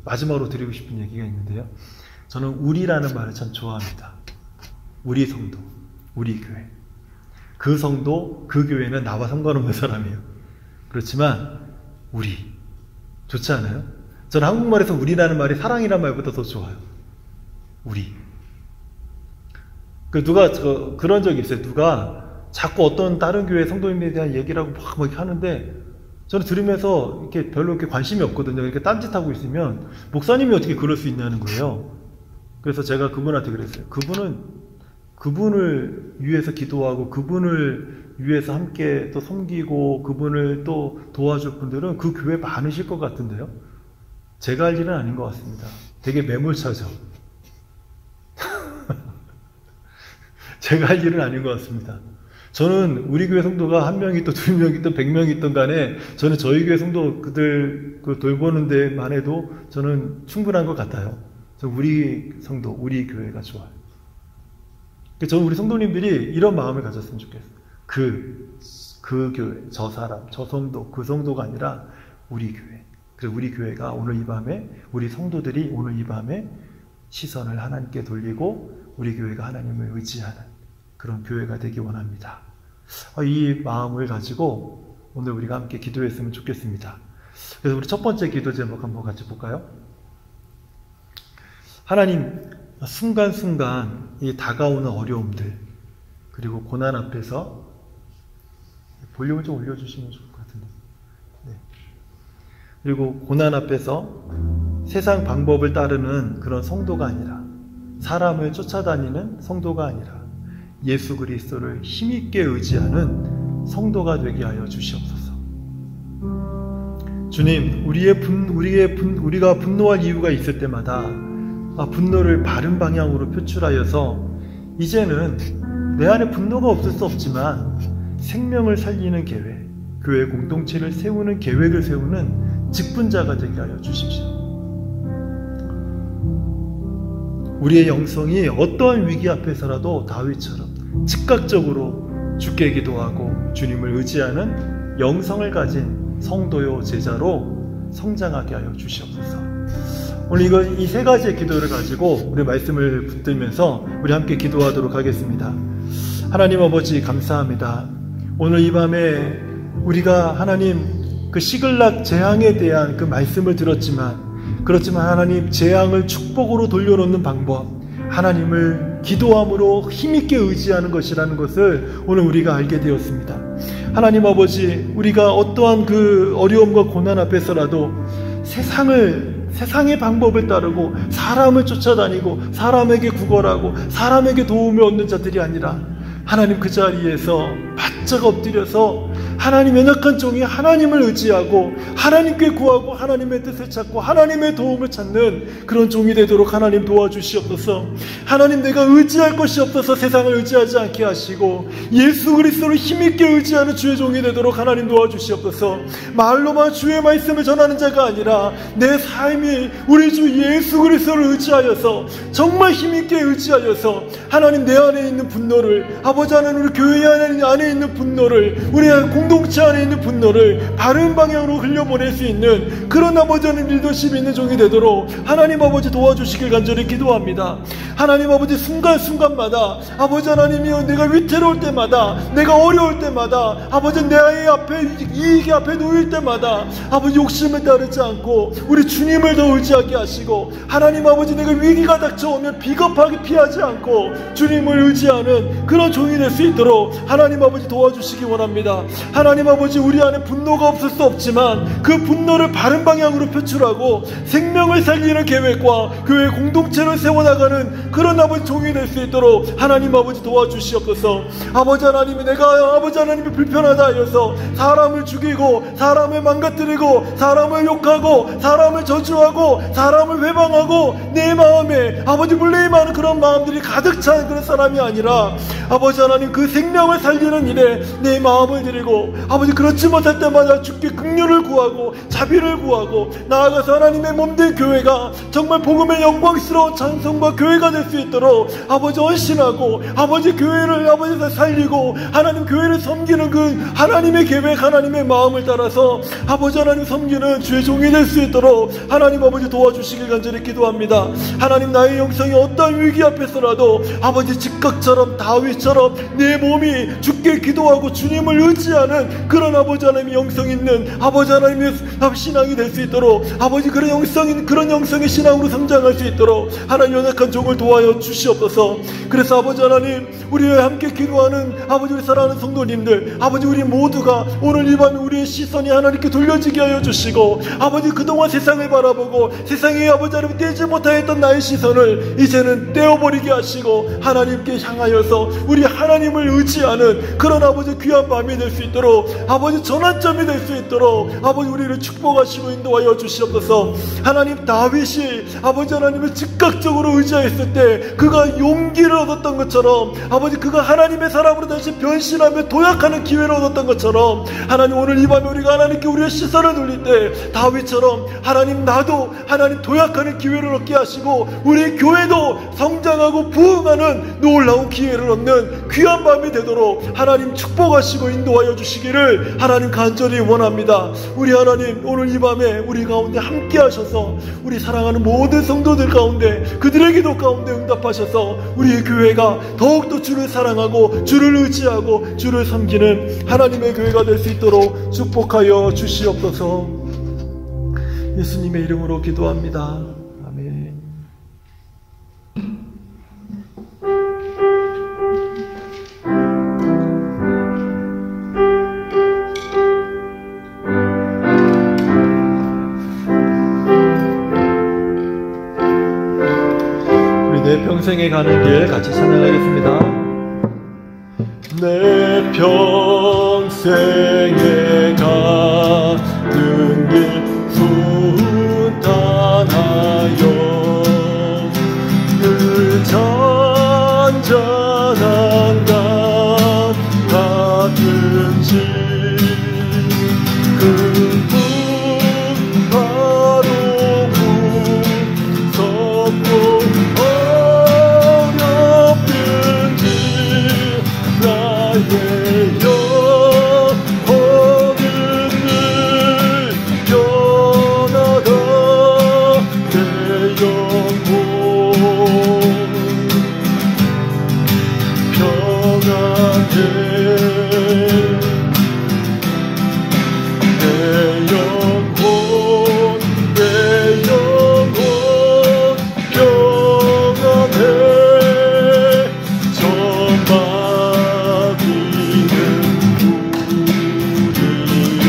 마지막으로 드리고 싶은 얘기가 있는데요. 저는 우리라는 말을 참 좋아합니다. 우리 성도, 우리 교회. 그 성도, 그 교회는 나와 상관없는 사람이에요. 그렇지만 우리 좋지 않아요? 저는 한국말에서 우리라는 말이 사랑이라는 말보다 더 좋아요. 우리. 누가 그런 적이 있어요. 누가 자꾸 어떤 다른 교회 성도님에 대한 얘기를 하고 막 이렇게 하는데 저는 들으면서 이렇게 별로 이렇게 관심이 없거든요. 이렇게 딴짓하고 있으면 목사님이 어떻게 그럴 수 있냐는 거예요. 그래서 제가 그분한테 그랬어요. 그분을 위해서 기도하고 그분을 위해서 함께 또 섬기고 그분을 또 도와줄 분들은 그 교회 많으실 것 같은데요. 제가 할 일은 아닌 것 같습니다. 되게 매몰차죠. 제가 할 일은 아닌 것 같습니다. 저는 우리 교회 성도가 1명이 있든 2명이 있든 100명이 있든 간에 저는 저희 교회 성도 그들 돌보는 데만 해도 저는 충분한 것 같아요. 저는 우리 성도, 우리 교회가 좋아요. 저는 우리 성도님들이 이런 마음을 가졌으면 좋겠어요. 그 교회, 저 사람, 저 성도, 그 성도가 아니라 우리 교회. 그래서 우리 교회가 오늘 이 밤에, 우리 성도들이 오늘 이 밤에 시선을 하나님께 돌리고 우리 교회가 하나님을 의지하는 그런 교회가 되기 원합니다. 이 마음을 가지고 오늘 우리가 함께 기도했으면 좋겠습니다. 그래서 우리 첫 번째 기도 제목 한번 같이 볼까요? 하나님, 순간순간 이 다가오는 어려움들 그리고 고난 앞에서 볼륨을 좀 올려주시면 좋을 것 같은데. 네. 그리고 고난 앞에서 세상 방법을 따르는 그런 성도가 아니라 사람을 쫓아다니는 성도가 아니라 예수 그리스도를 힘있게 의지하는 성도가 되게 하여 주시옵소서. 주님, 우리가 분노할 이유가 있을 때마다 분노를 바른 방향으로 표출하여서 이제는 내 안에 분노가 없을 수 없지만 생명을 살리는 계획, 교회 공동체를 세우는 계획을 세우는 직분자가 되게 하여 주십시오. 우리의 영성이 어떠한 위기 앞에서라도 다윗처럼 즉각적으로 주께 기도하고 주님을 의지하는 영성을 가진 성도요 제자로 성장하게 하여 주시옵소서. 오늘 이 세 가지의 기도를 가지고 우리 말씀을 붙들면서 우리 함께 기도하도록 하겠습니다. 하나님 아버지 감사합니다. 오늘 이 밤에 우리가 하나님 그 시글락 재앙에 대한 그 말씀을 들었지만 그렇지만 하나님 재앙을 축복으로 돌려놓는 방법, 하나님을 기도함으로 힘있게 의지하는 것이라는 것을 오늘 우리가 알게 되었습니다. 하나님 아버지, 우리가 어떠한 그 어려움과 고난 앞에서라도 세상의 방법을 따르고 사람을 쫓아다니고 사람에게 구걸하고 사람에게 도움을 얻는 자들이 아니라 하나님 그 자리에서 바짝 엎드려서 하나님 연약한 종이 하나님을 의지하고 하나님께 구하고 하나님의 뜻을 찾고 하나님의 도움을 찾는 그런 종이 되도록 하나님 도와주시옵소서. 하나님, 내가 의지할 것이 없어서 세상을 의지하지 않게 하시고 예수 그리스도를 힘있게 의지하는 주의 종이 되도록 하나님 도와주시옵소서. 말로만 주의 말씀을 전하는 자가 아니라 내 삶이 우리 주 예수 그리스도를 의지하여서 정말 힘있게 의지하여서 하나님 내 안에 있는 분노를, 아버지 하나님 우리 교회 안에 있는 분노를, 우리 공동체 안에 있는 분노를 바른 방향으로 흘려보낼 수 있는 그런 아버지 하나님 리더십이 있는 종이 되도록 하나님 아버지 도와주시길 간절히 기도합니다. 하나님 아버지 순간순간마다 아버지 하나님이여, 내가 위태로울 때마다, 내가 어려울 때마다, 아버지 내 아이 앞에 이익이 앞에 놓일 때마다 아버지 욕심을 따르지 않고 우리 주님을 더 의지하게 하시고, 하나님 아버지 내가 위기가 닥쳐오면 비겁하게 피하지 않고 주님을 의지하는 그런 종이 될 수 있도록 하나님 아버지 도와주시기 원합니다. 하나님 아버지, 우리 안에 분노가 없을 수 없지만 그 분노를 바른 방향으로 표출하고 생명을 살리는 계획과 교회 공동체를 세워나가는 그런 아버지 종이 될 수 있도록 하나님 아버지 도와주시옵소서. 아버지 하나님이 내가 아버지 하나님이 불편하다 하여서 사람을 죽이고 사람을 망가뜨리고 사람을 욕하고 사람을 저주하고 사람을 회방하고 내 마음에 아버지 물레임하는 그런 마음들이 가득 찬 그런 사람이 아니라 아버지 하나님 그 생명을 살리는 일에 내 마음을 드리고 되고 아버지 그렇지 못할 때마다 주께 긍휼을 구하고 자비를 구하고 나아가서 하나님의 몸된 교회가 정말 복음의 영광스러운 찬송과 교회가 될 수 있도록 아버지 헌신하고 아버지 교회를 아버지에서 살리고 하나님 교회를 섬기는 그 하나님의 계획 하나님의 마음을 따라서 아버지 하나님 섬기는 주의 종이 될 수 있도록 하나님 아버지 도와주시길 간절히 기도합니다. 하나님 나의 영성이 어떤 위기 앞에서라도 아버지 즉각처럼 다윗처럼 내 몸이 주께 기도하고 주님을 의지하는 그런 아버지 하나님의 영성 있는 아버지 하나님의 신앙이 될 수 있도록 아버지 그런 영성의 신앙으로 성장할 수 있도록 하나님 연약한 종을 도와여 주시옵소서. 그래서 아버지 하나님 우리와 함께 기도하는 아버지 우리 사랑하는 성도님들 아버지 우리 모두가 오늘 이 밤에 우리의 시선이 하나님께 돌려지게 하여 주시고 아버지 그동안 세상을 바라보고 세상에 아버지 하나님 떼지 못하였던 나의 시선을 이제는 떼어버리게 하시고 하나님께 향하여서 우리 하나님을 의지하는 그런 아버지 귀한 밤이 될 수 있도록 아버지 전환점이 될 수 있도록 아버지 우리를 축복하시고 인도하여 주시옵소서. 하나님 다윗이 아버지 하나님을 즉각적으로 의지했을 때 그가 용기를 얻었던 것처럼 아버지 그가 하나님의 사람으로 다시 변신하며 도약하는 기회를 얻었던 것처럼 하나님 오늘 이 밤에 우리가 하나님께 우리의 시선을 돌릴 때 다윗처럼 하나님 나도 하나님 도약하는 기회를 얻게 하시고 우리 교회도 성장하고 부흥하는 놀라운 기회를 얻는 귀한 밤이 되도록 하나님 축복하시고 인도하여 주시기를 하나님 간절히 원합니다. 우리 하나님 오늘 이 밤에 우리 가운데 함께 하셔서 우리 사랑하는 모든 성도들 가운데 그들의 기도 가운데 응답하셔서 우리의 교회가 더욱더 주를 사랑하고 주를 의지하고 주를 섬기는 하나님의 교회가 될 수 있도록 축복하여 주시옵소서. 예수님의 이름으로 기도합니다. 아멘. 우리 내 평생에 가는 길 같이 찬양하겠습니다. 내 평생에 가는 길 순탄하여 그 잔잔한 강 같은지 그 바로 무섭고 어렵든지 나의 영혼은 늘 변하다 내 영혼 평안해 내 영혼 평안해 저마비는 우리를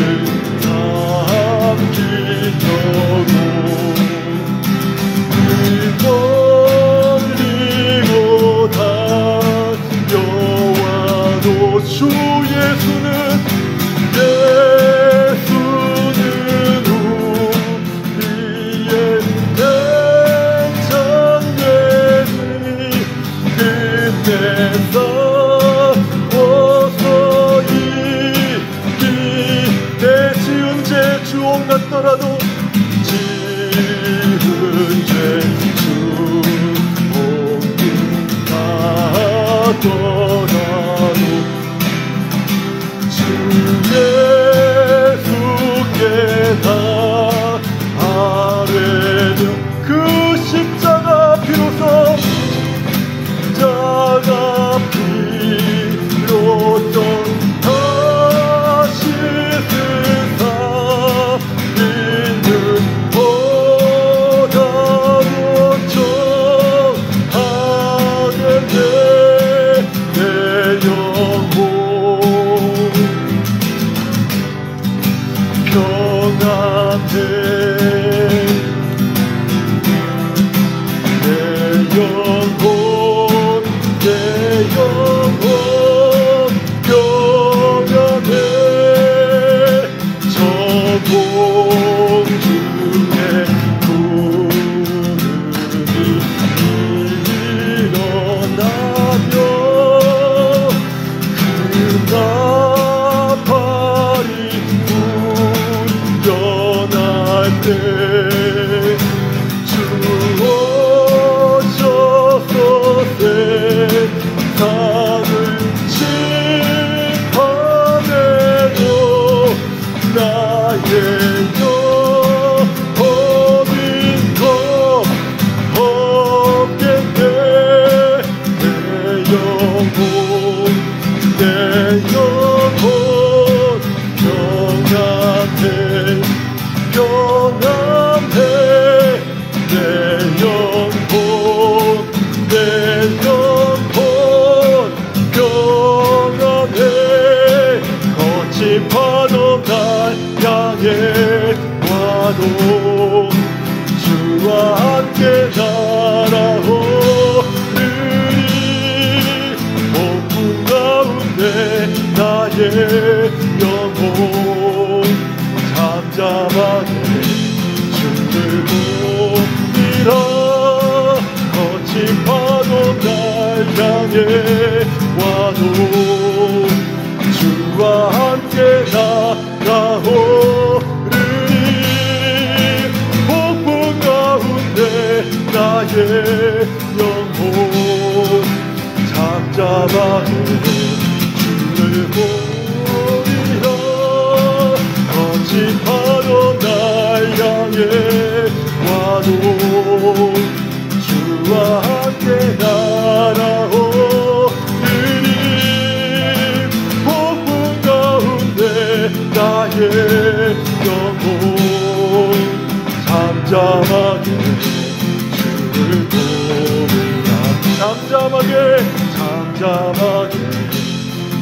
삼키려고 멀리고 달려와도 주 예수는 우리의 괜찮으니 끝내서 내 지은 죄 주옥 같더라도 지은 죄 주옥 같더라도 주 예수께 다 아뢰는 그 십자가 비로소 다시 세상이는 보다도 정하겠네 내 영혼 향해 와도 주와 함께 날아오르니 폭풍 가운데 나의 영혼 잠잠하게 주를 보리라. 거친 파도 날 향해 와도 주와 함께 날아오르니 폭풍 가운데 나의 영혼 잠잠하게 주를 보리라. 거친 파도 날 향해 와도 주와 함께 날아오르니 폭풍 가운데 나의 영혼 잠잠하게 주를 보리라. 잠잠하게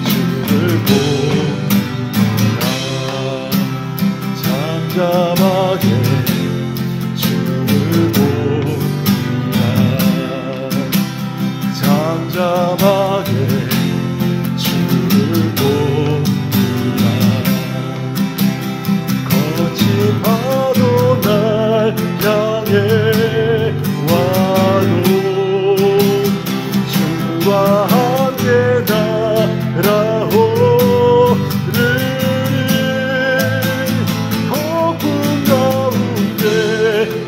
주를 보리라. 잠잠하게 주를 보리라. 잠잠하게 주를 보리라. 거친 파도 날 향해 와도 주와 함께 날아오르니 폭풍 가운데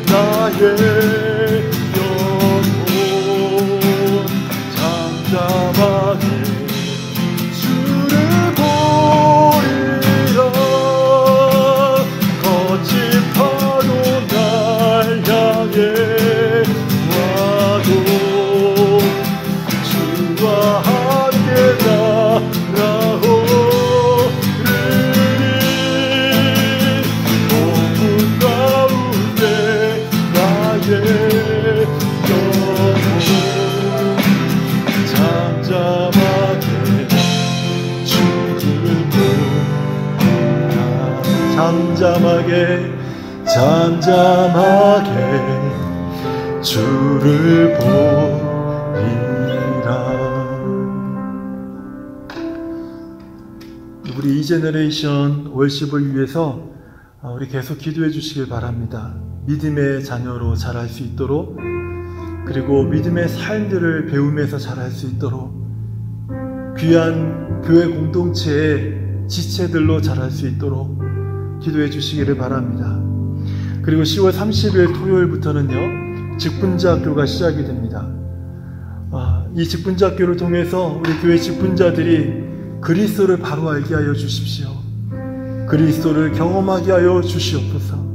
나의 영혼 잠잠하게 주를 보리라. 거친 파도 날 향해 와도 주와 함께 날아오르니 폭풍 가운데 나의 영혼 잠잠하게 주를 보리라. 잠잠하게 주를 보리라. 우리 이제너레이션 월십을 위해서 우리 계속 기도해 주시길 바랍니다. 믿음의 자녀로 자랄 수 있도록, 그리고 믿음의 삶들을 배우면서 자랄 수 있도록, 귀한 교회 공동체의 지체들로 자랄 수 있도록 기도해 주시기를 바랍니다. 그리고 10월 30일 토요일부터는요, 직분자학교가 시작이 됩니다. 이 직분자학교를 통해서 우리 교회 직분자들이 그리스도를 바로 알게 하여 주십시오. 그리스도를 경험하게 하여 주시옵소서.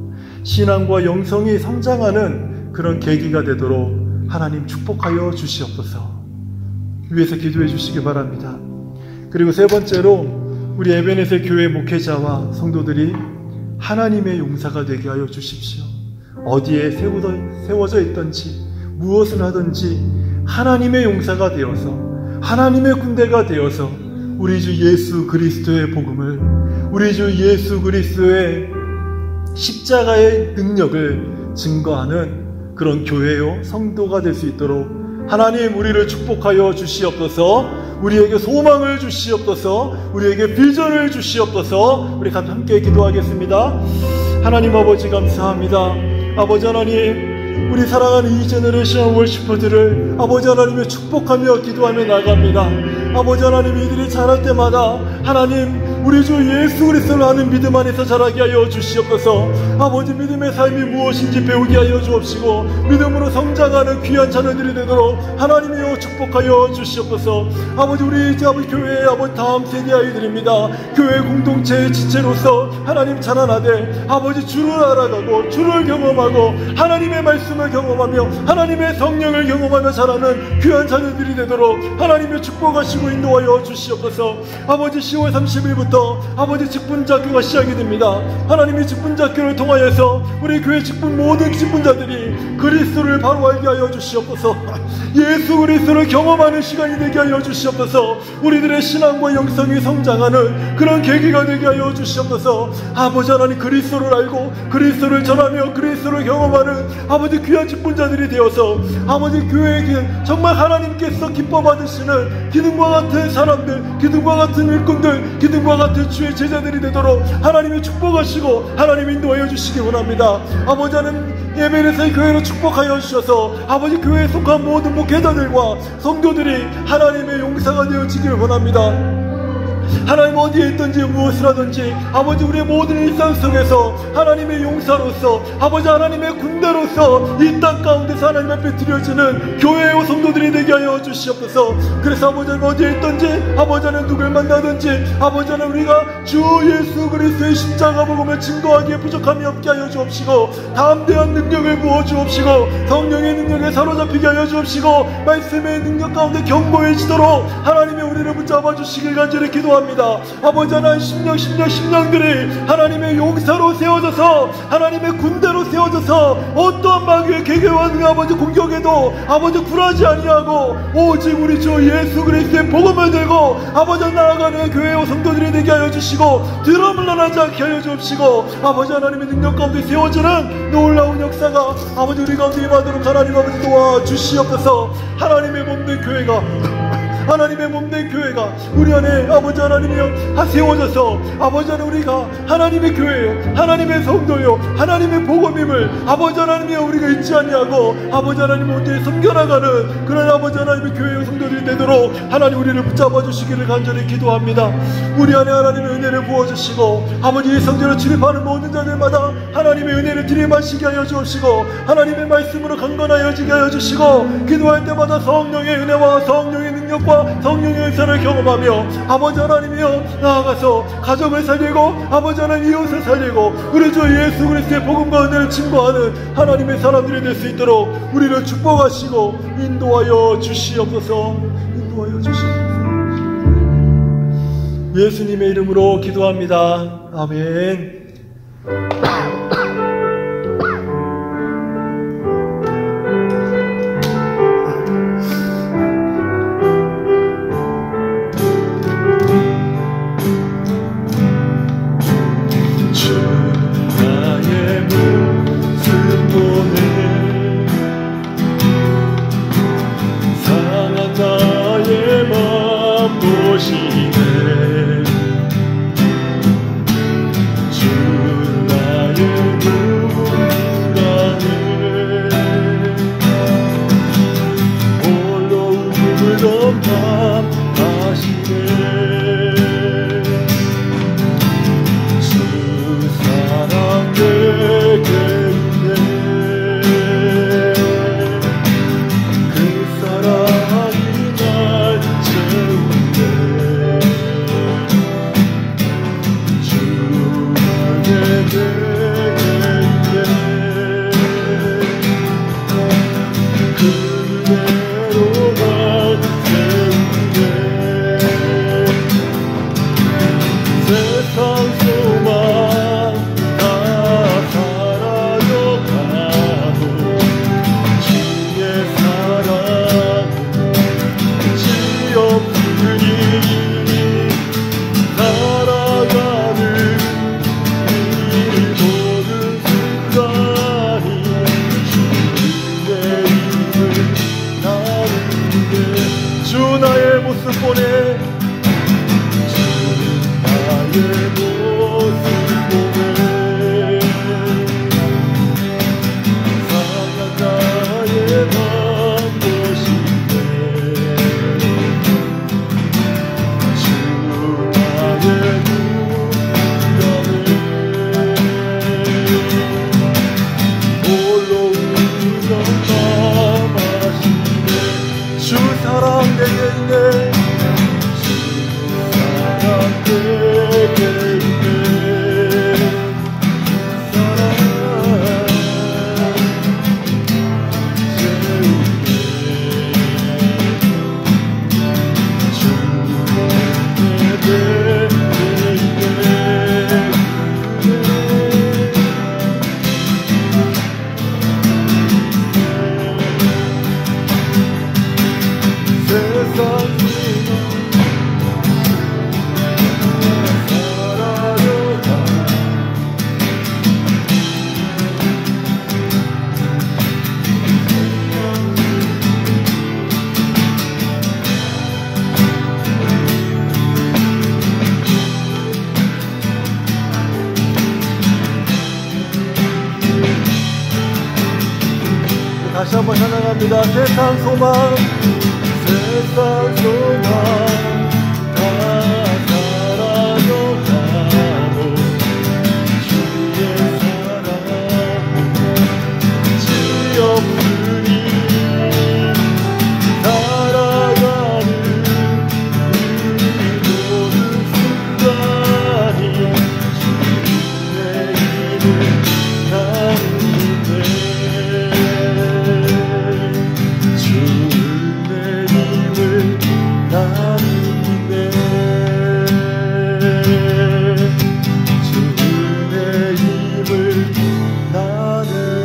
신앙과 영성이 성장하는 그런 계기가 되도록 하나님 축복하여 주시옵소서. 위에서 기도해 주시기 바랍니다. 그리고 세 번째로 우리 에베네셀 교회 목회자와 성도들이 하나님의 용사가 되게 하여 주십시오. 어디에 세워져 있든지 무엇을 하든지 하나님의 용사가 되어서, 하나님의 군대가 되어서 우리 주 예수 그리스도의 복음을, 우리 주 예수 그리스도의 십자가의 능력을 증거하는 그런 교회요 성도가 될 수 있도록 하나님 우리를 축복하여 주시옵소서. 우리에게 소망을 주시옵소서. 우리에게 비전을 주시옵소서. 우리 함께 기도하겠습니다. 하나님 아버지 감사합니다. 아버지 하나님, 우리 사랑하는 이제너레이션 월시퍼들을 아버지 하나님의 축복하며 기도하며 나갑니다. 아버지 하나님, 이들이 자랄 때마다 하나님 우리 주 예수 그리스도를 아는 믿음 안에서 자라게 하여 주시옵소서. 아버지, 믿음의 삶이 무엇인지 배우게 하여 주옵시고 믿음으로 성장하는 귀한 자녀들이 되도록 하나님이여 축복하여 주시옵소서. 아버지, 우리 아버지 교회의 아버지 다음 세대 아이들입니다. 교회 공동체의 지체로서 하나님 자라나되 아버지 주를 알아가고 주를 경험하고 하나님의 말씀을 경험하며 하나님의 성령을 경험하며 자라는 귀한 자녀들이 되도록 하나님의 축복하시고 인도하여 주시옵소서. 아버지, 10월 30일부터 오늘부터 아버지 직분자교가 시작이 됩니다. 하나님의 직분자교를 통하여서 우리 교회 직분 모든 직분자들이 그리스도를 바로 알게 하여 주시옵소서. 예수 그리스도를 경험하는 시간이 되게 하여 주시옵소서. 우리들의 신앙과 영성이 성장하는 그런 계기가 되게 하여 주시옵소서. 아버지 하나님, 그리스도를 알고 그리스도를 전하며 그리스도를 경험하는 아버지 귀한 직분자들이 되어서 아버지 교회에게 정말 하나님께서 기뻐 받으시는 기둥과 같은 사람들, 기둥과 같은 일꾼들, 기둥과 같은 주의 제자들이 되도록 하나님이 축복하시고 하나님이 인도하여 주시기 원합니다. 아버지 하나님, 예배에서의 교회로 축복하여 주셔서 아버지 교회에 속한 모든 목회자들과 성도들이 하나님의 용사가 되어지기를 원합니다. 하나님 어디에 있든지 무엇을 하든지 아버지 우리의 모든 일상 속에서 하나님의 용사로서 아버지 하나님의 군대로서 이 땅 가운데서 하나님 앞에 드려지는 교회의 성도들이 되게 하여 주시옵소서. 그래서 아버지 하나님 어디에 있든지 아버지 하나님 누굴 만나든지 아버지 하나님 우리가 주 예수 그리스도의 십자가 복음을 증거하기에 부족함이 없게 하여 주옵시고 담대한 능력을 부어 주옵시고 성령의 능력에 사로잡히게 하여 주옵시고 말씀의 능력 가운데 견고해지도록 하나님의 우리를 붙잡아 주시길 간절히 기도합니다. 아버지 하나님 심령들이 하나님의 용사로 세워져서 하나님의 군대로 세워져서 어떠한 마귀의 계계와 아버지 공격에도 아버지 굴하지 아니하고 오직 우리 주 예수 그리스도의 복음을 들고 아버지 나아가는 교회와 성도들이 되게 하여 주시고 뒤로 물러나지 않게 하여 주옵시고 아버지 하나님의 능력 가운데 세워지는 놀라운 역사가 아버지 우리 가운데 임하도록 하나님 아버지 도와주시옵소서. 하나님의 몸된 교회가 하나님의 몸된 교회가 우리 안에 아버지 하나님이여 세워져서 아버지 하나님 우리가 하나님의 교회요 하나님의 성도요 하나님의 복음임을 아버지 하나님이여 우리가 잊지 아니하고 아버지 하나님 온전히 섬겨나가는 그런 아버지 하나님의 교회의 성도들이 되도록 하나님 우리를 붙잡아 주시기를 간절히 기도합니다. 우리 안에 하나님의 은혜를 부어주시고 아버지의 성전을 출입하는 모든 자들마다 하나님의 은혜를 들이마시게 하여 주옵시고 하나님의 말씀으로 강건하여지게 하여 주시고 기도할 때마다 성령의 은혜와 성령의 능력과 성령의 은사를 경험하며 아버지 하나님이여 나아가서 가정을 살리고 아버지 하나님 이웃을 살리고 우리 주 예수 그리스도의 복음과 은혜를 증거하는 하나님의 사람들이 될 수 있도록 우리를 축복하시고 인도하여 주시옵소서. 인도하여 주시옵소서. 예수님의 이름으로 기도합니다. 아멘. 사랑 내게 있네 주 사랑 내게 있네 다시 한번 찬양합니다. 세상 소망, 세상 소망 다 사라져가고 주의 사랑 지없으니 살아가는 이 모든 순간이 주의 힘을 나누네. 주의 힘을 나누네.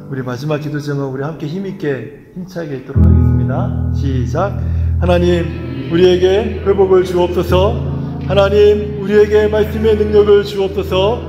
우리 마지막 기도 제목 우리 함께 힘있게 힘차게 읽도록 하겠습니다. 시작. 하나님 우리에게 회복을 주옵소서. 하나님 우리에게 말씀의 능력을 주옵소서.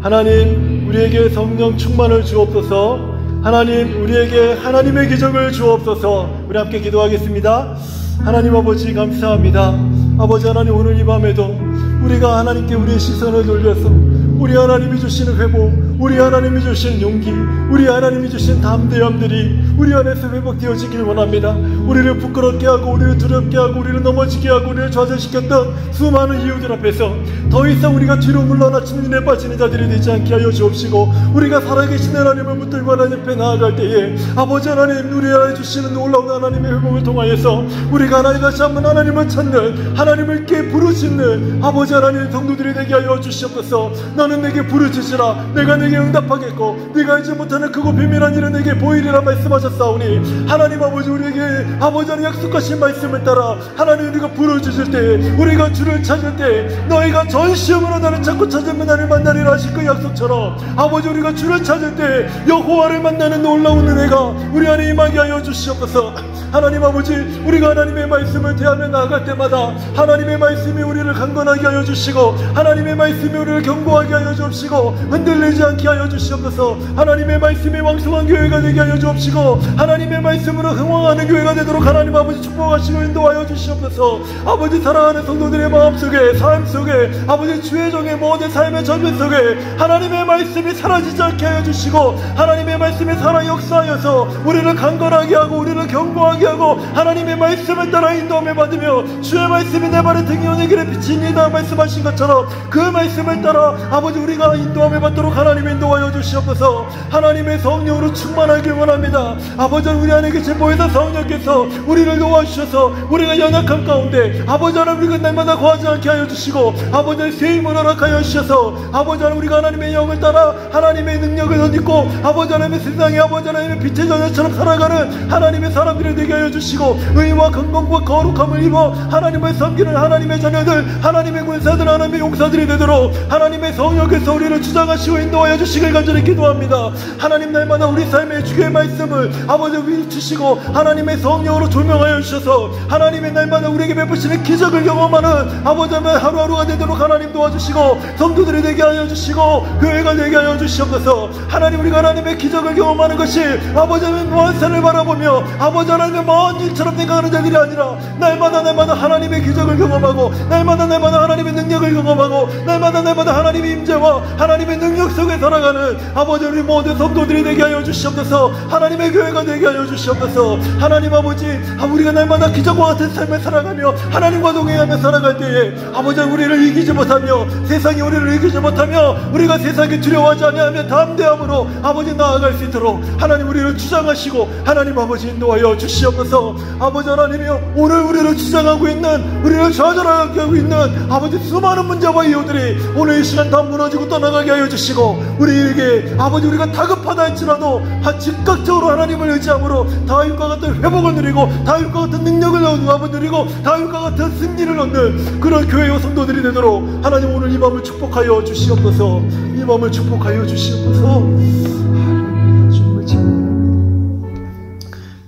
하나님 우리에게 성령 충만을 주옵소서. 하나님 우리에게 하나님의 기적을 주옵소서. 우리 함께 기도하겠습니다. 하나님 아버지 감사합니다. 아버지 하나님 오늘 이 밤에도 우리가 하나님께 우리의 시선을 돌려서 우리 하나님이 주시는 회복, 우리 하나님이 주시는 용기, 우리 하나님이 주시는 담대함들이 우리 안에서 회복되어지길 원합니다. 우리를 부끄럽게 하고 우리를 두렵게 하고 우리를 넘어지게 하고 우리를 좌절시켰던 수많은 이유들 앞에서 더 이상 우리가 뒤로 물러나 침륜에 빠지는 자들이 되지 않게 하여 주옵시고, 우리가 살아계신 하나님을 붙들고 하나님 앞에 나아갈 때에 아버지 하나님 우리 안에 주시는 놀라운 하나님의 회복을 통하여서 우리가 하나님 다시 한번 하나님을 찾는, 하나님을 이렇게 부르짖는 아버지 하나님 성도들이 되게 하여 주시옵소서. 너는 내게 부르짖으라 내가 내게 응답하겠고 네가 알지 못하는 크고 비밀한 일은 내게 보이리라 말씀하셨사오니, 하나님 아버지 우리에게 아버지 하나님 약속하신 말씀을 따라 하나님 우리가 부르짖을 때, 우리가 주를 찾을 때 너희가 전시험으로 나를 찾고 찾으면 나를 만나리라 하실 그 약속처럼 아버지 우리가 주를 찾을 때 여호와를 만나는 놀라운 은혜가 우리 안에 임하게 하여 주시옵소서. 하나님 아버지 우리가 하나님의 말씀을 대하며 나아갈 때마다 하나님의 말씀이 우리를 강건하게 하여 주시고 하나님의 말씀이 우리를 견고하게 하여 주옵시고 흔들리지 않게 하여 주시옵소서. 하나님의 말씀이 왕성한 교회가 되게 하여 주옵시고 하나님의 말씀으로 흥왕하는 교회가 되도록 하나님 아버지 축복하시고 인도하여 주시옵소서. 아버지 사랑하는 성도들의 마음속에 삶 속에 아버지 주의 종의 모든 삶의 전면 속에 하나님의 말씀이 사라지지 않게 하여 주시고 하나님의 말씀이 살아 역사하여서 우리를 강건하게 하고 우리를 견고하게 하고 하나님의 말씀을 따라 인도함을 받으며 주의 말씀이 내 발의 등이요 내 길의 빛이니이다 말씀하신 것처럼 그 말씀을 따라 아버지 우리가 인도함을 받도록 하나님 인도하여 주시옵소서. 하나님의 성령으로 충만하길 원합니다. 아버지 우리 안에 계신 보혜사 성령께서 우리를 도와주셔서 우리가 연약함 가운데 아버지 하나님 우리가 날마다 거하지 않게 하여 주시고 아버지 새 힘을 허락하여 주셔서 아버지 하나님 우리가 하나님의 영을 따라 하나님의 능력을 얻고 아버지 하나님의 세상에 아버지 하나님의 빛의 자녀처럼 살아가는 하나님의 사람들이 되게 하여 주시고 의와 건강과 거룩함을 입어 하나님을 섬기는 하나님의 자녀들, 하나님의 군사들, 하나님의 용사들이 되도록 하나님의 성령께서 우리를 주장하시고 인도하여 주시길 간절히 기도합니다. 하나님 날마다 우리 삶의 주의 말씀을 아버지 위주시고 하나님의 성령으로 조명하여 주셔서 하나님의 날마다 우리에게 베푸시는 기적을 경험하는 아버지 하루하루가 되도록 하나님 도와주시고 성도들이 되게 하여 주시고 교회가 되게 하여 주시옵소서. 하나님 우리가 하나님의 기적을 경험하는 것이 아버지 하나님의 먼 산을 바라보며 아버지 하나님의 먼 일처럼 생각하는 자들이 아니라 날마다 하나님의 기적을 경험하고 날마다 하나님의 능력을 경험하고 날마다 하나님의 임재와 하나님의 능력 속에 살아가는 아버지 우리 모든 성도들이 되게 하여 주시옵소서. 하나님의 교회가 되게 하여 주시옵소서. 하나님 아버지 우리가 날마다 기적과 같은 삶을 살아가며 하나님과 동행하며 살아갈 때에 아버지 우리를 이기지 못하며 세상이 우리를 이기지 못하며 우리가 세상에 두려워하지 아니하며 담대함으로 아버지 나아갈 수 있도록 하나님 우리를 주장하시고 하나님 아버지 인도하여 주시옵소서. 아버지 하나님이여 오늘 우리를 주장하고 있는 우리를 좌절하게 하고 있는 아버지 수많은 문제와 이유들이 오늘 이 시간 다 무너지고 떠나가게 하여 주시고 우리에게 아버지 우리가 다급하다 할지라도 즉각적으로 하나님을 의지함으로 다윗과 같은 회복을 누리고 다윗과 같은 능력을 아버지 누리고 다윗과 같은 승리를 얻는 그런 교회와 성도들이 되도록 하나님 오늘 이 밤을 축복하여 주시옵소서. 이 밤을 축복하여 주시옵소서.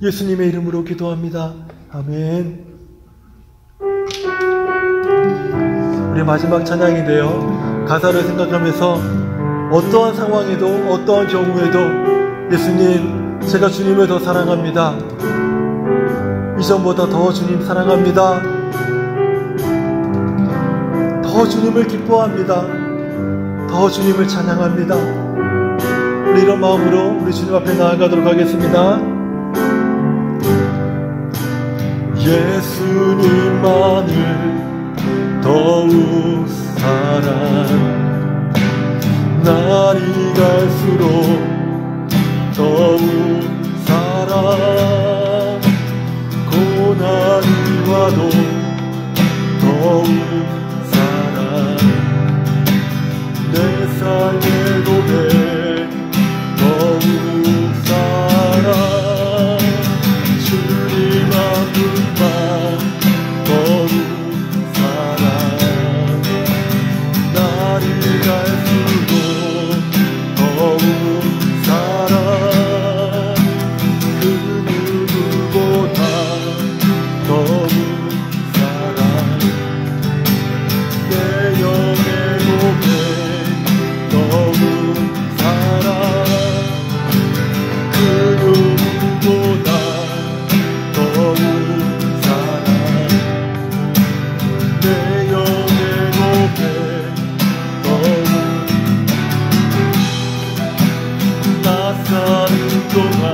예수님의 이름으로 기도합니다. 아멘. 우리 마지막 찬양인데요, 가사를 생각하면서 어떠한 상황에도 어떠한 경우에도 예수님 제가 주님을 더 사랑합니다. 이전보다 더 주님 사랑합니다. 더 주님을 기뻐합니다. 더 주님을 찬양합니다. 우리 이런 마음으로 우리 주님 앞에 나아가도록 하겠습니다. 예수님만을 더욱 사랑, 날이 갈수록 더욱 사랑, 고난이 와도 더욱 사랑, 내 삶의 고백 더욱 사랑, 주님 한 분만 더욱 사랑, 날이 갈수록 더욱 사랑, 그 누구보다 더욱 사랑, 내 영의 고백 더욱 사랑, 그 누구보다 더욱 사랑, 내 영의 고백 더욱, 나 사는 동안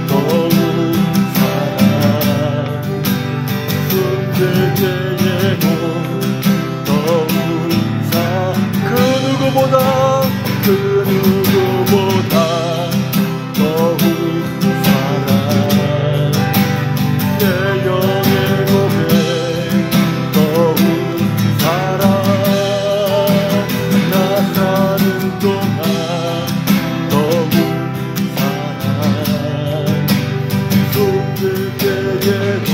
더욱 사랑, 숨질 때에도 더욱 그 누구보다 더욱 사랑, 내 영의 고백 더욱 사랑, 나 사는 동안 더욱 사랑, 숨질 때에도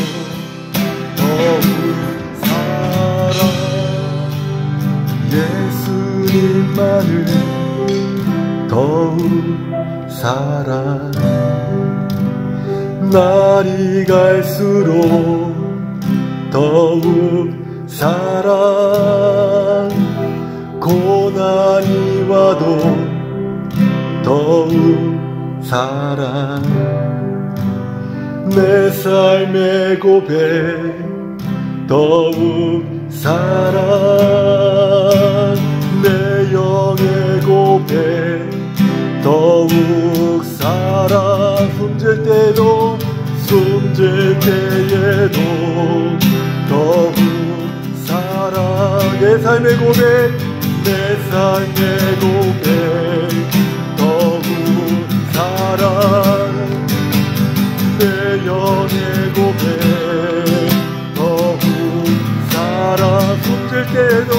더욱 사랑, 예수님만을 더욱 사랑, 날이 갈수록 더욱 사랑, 고난이 와도 더욱 사랑, 내 삶의 고백 더욱 사랑, 내 영의 고백 더욱 사랑, 숨질 때에도 더욱 사랑, 내 삶의 고백 더욱 사랑, 내 영의 고백 더욱 사랑, 숨질 때에도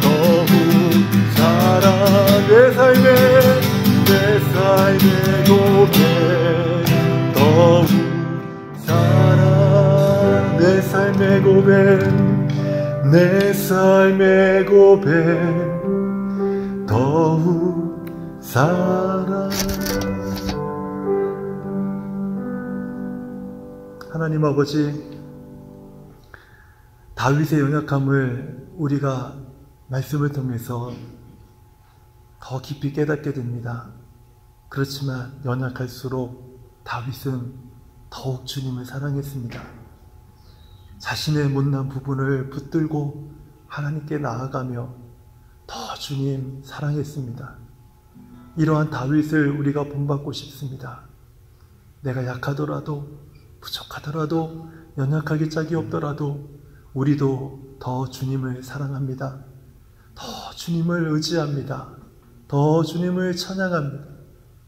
더욱 사랑, 내 삶의 고백 더욱 사랑, 내 삶의 고백 더욱 사랑. 하나님 아버지, 다윗의 연약함을 우리가 말씀을 통해서 더 깊이 깨닫게 됩니다. 그렇지만 연약할수록 다윗은 더욱 주님을 사랑했습니다. 자신의 못난 부분을 붙들고 하나님께 나아가며 더 주님 사랑했습니다. 이러한 다윗을 우리가 본받고 싶습니다. 내가 약하더라도, 부족하더라도, 연약하기 짝이 없더라도 우리도 더 주님을 사랑합니다. 더 주님을 의지합니다. 더 주님을 찬양합니다.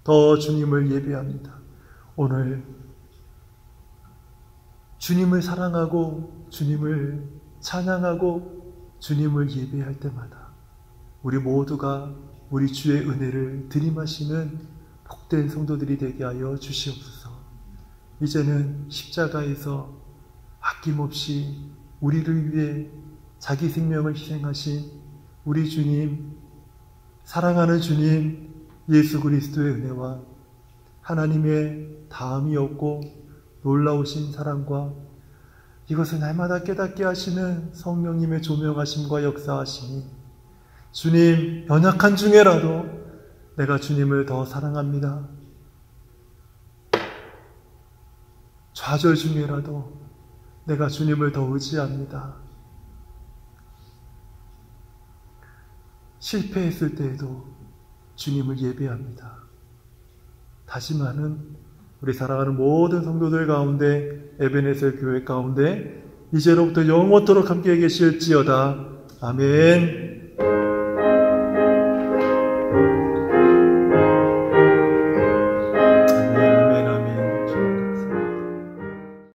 더 주님을 예배합니다. 오늘 주님을 사랑하고 주님을 찬양하고 주님을 예배할 때마다 우리 모두가 우리 주의 은혜를 들이마시는 복된 성도들이 되게 하여 주시옵소서. 이제는 십자가에서 아낌없이 우리를 위해 자기 생명을 희생하신 우리 주님, 사랑하는 주님 예수 그리스도의 은혜와 하나님의 다함이 없고 놀라우신 사랑과 이것을 날마다 깨닫게 하시는 성령님의 조명하심과 역사하심이, 주님, 연약한 중에라도 내가 주님을 더 사랑합니다. 좌절 중에라도 내가 주님을 더 의지합니다. 실패했을 때에도 주님을 예배합니다. 다짐하는 우리 사랑하는 모든 성도들 가운데, 에베네셀 교회 가운데 이제로부터 영원토록 함께 계실지어다. 아멘.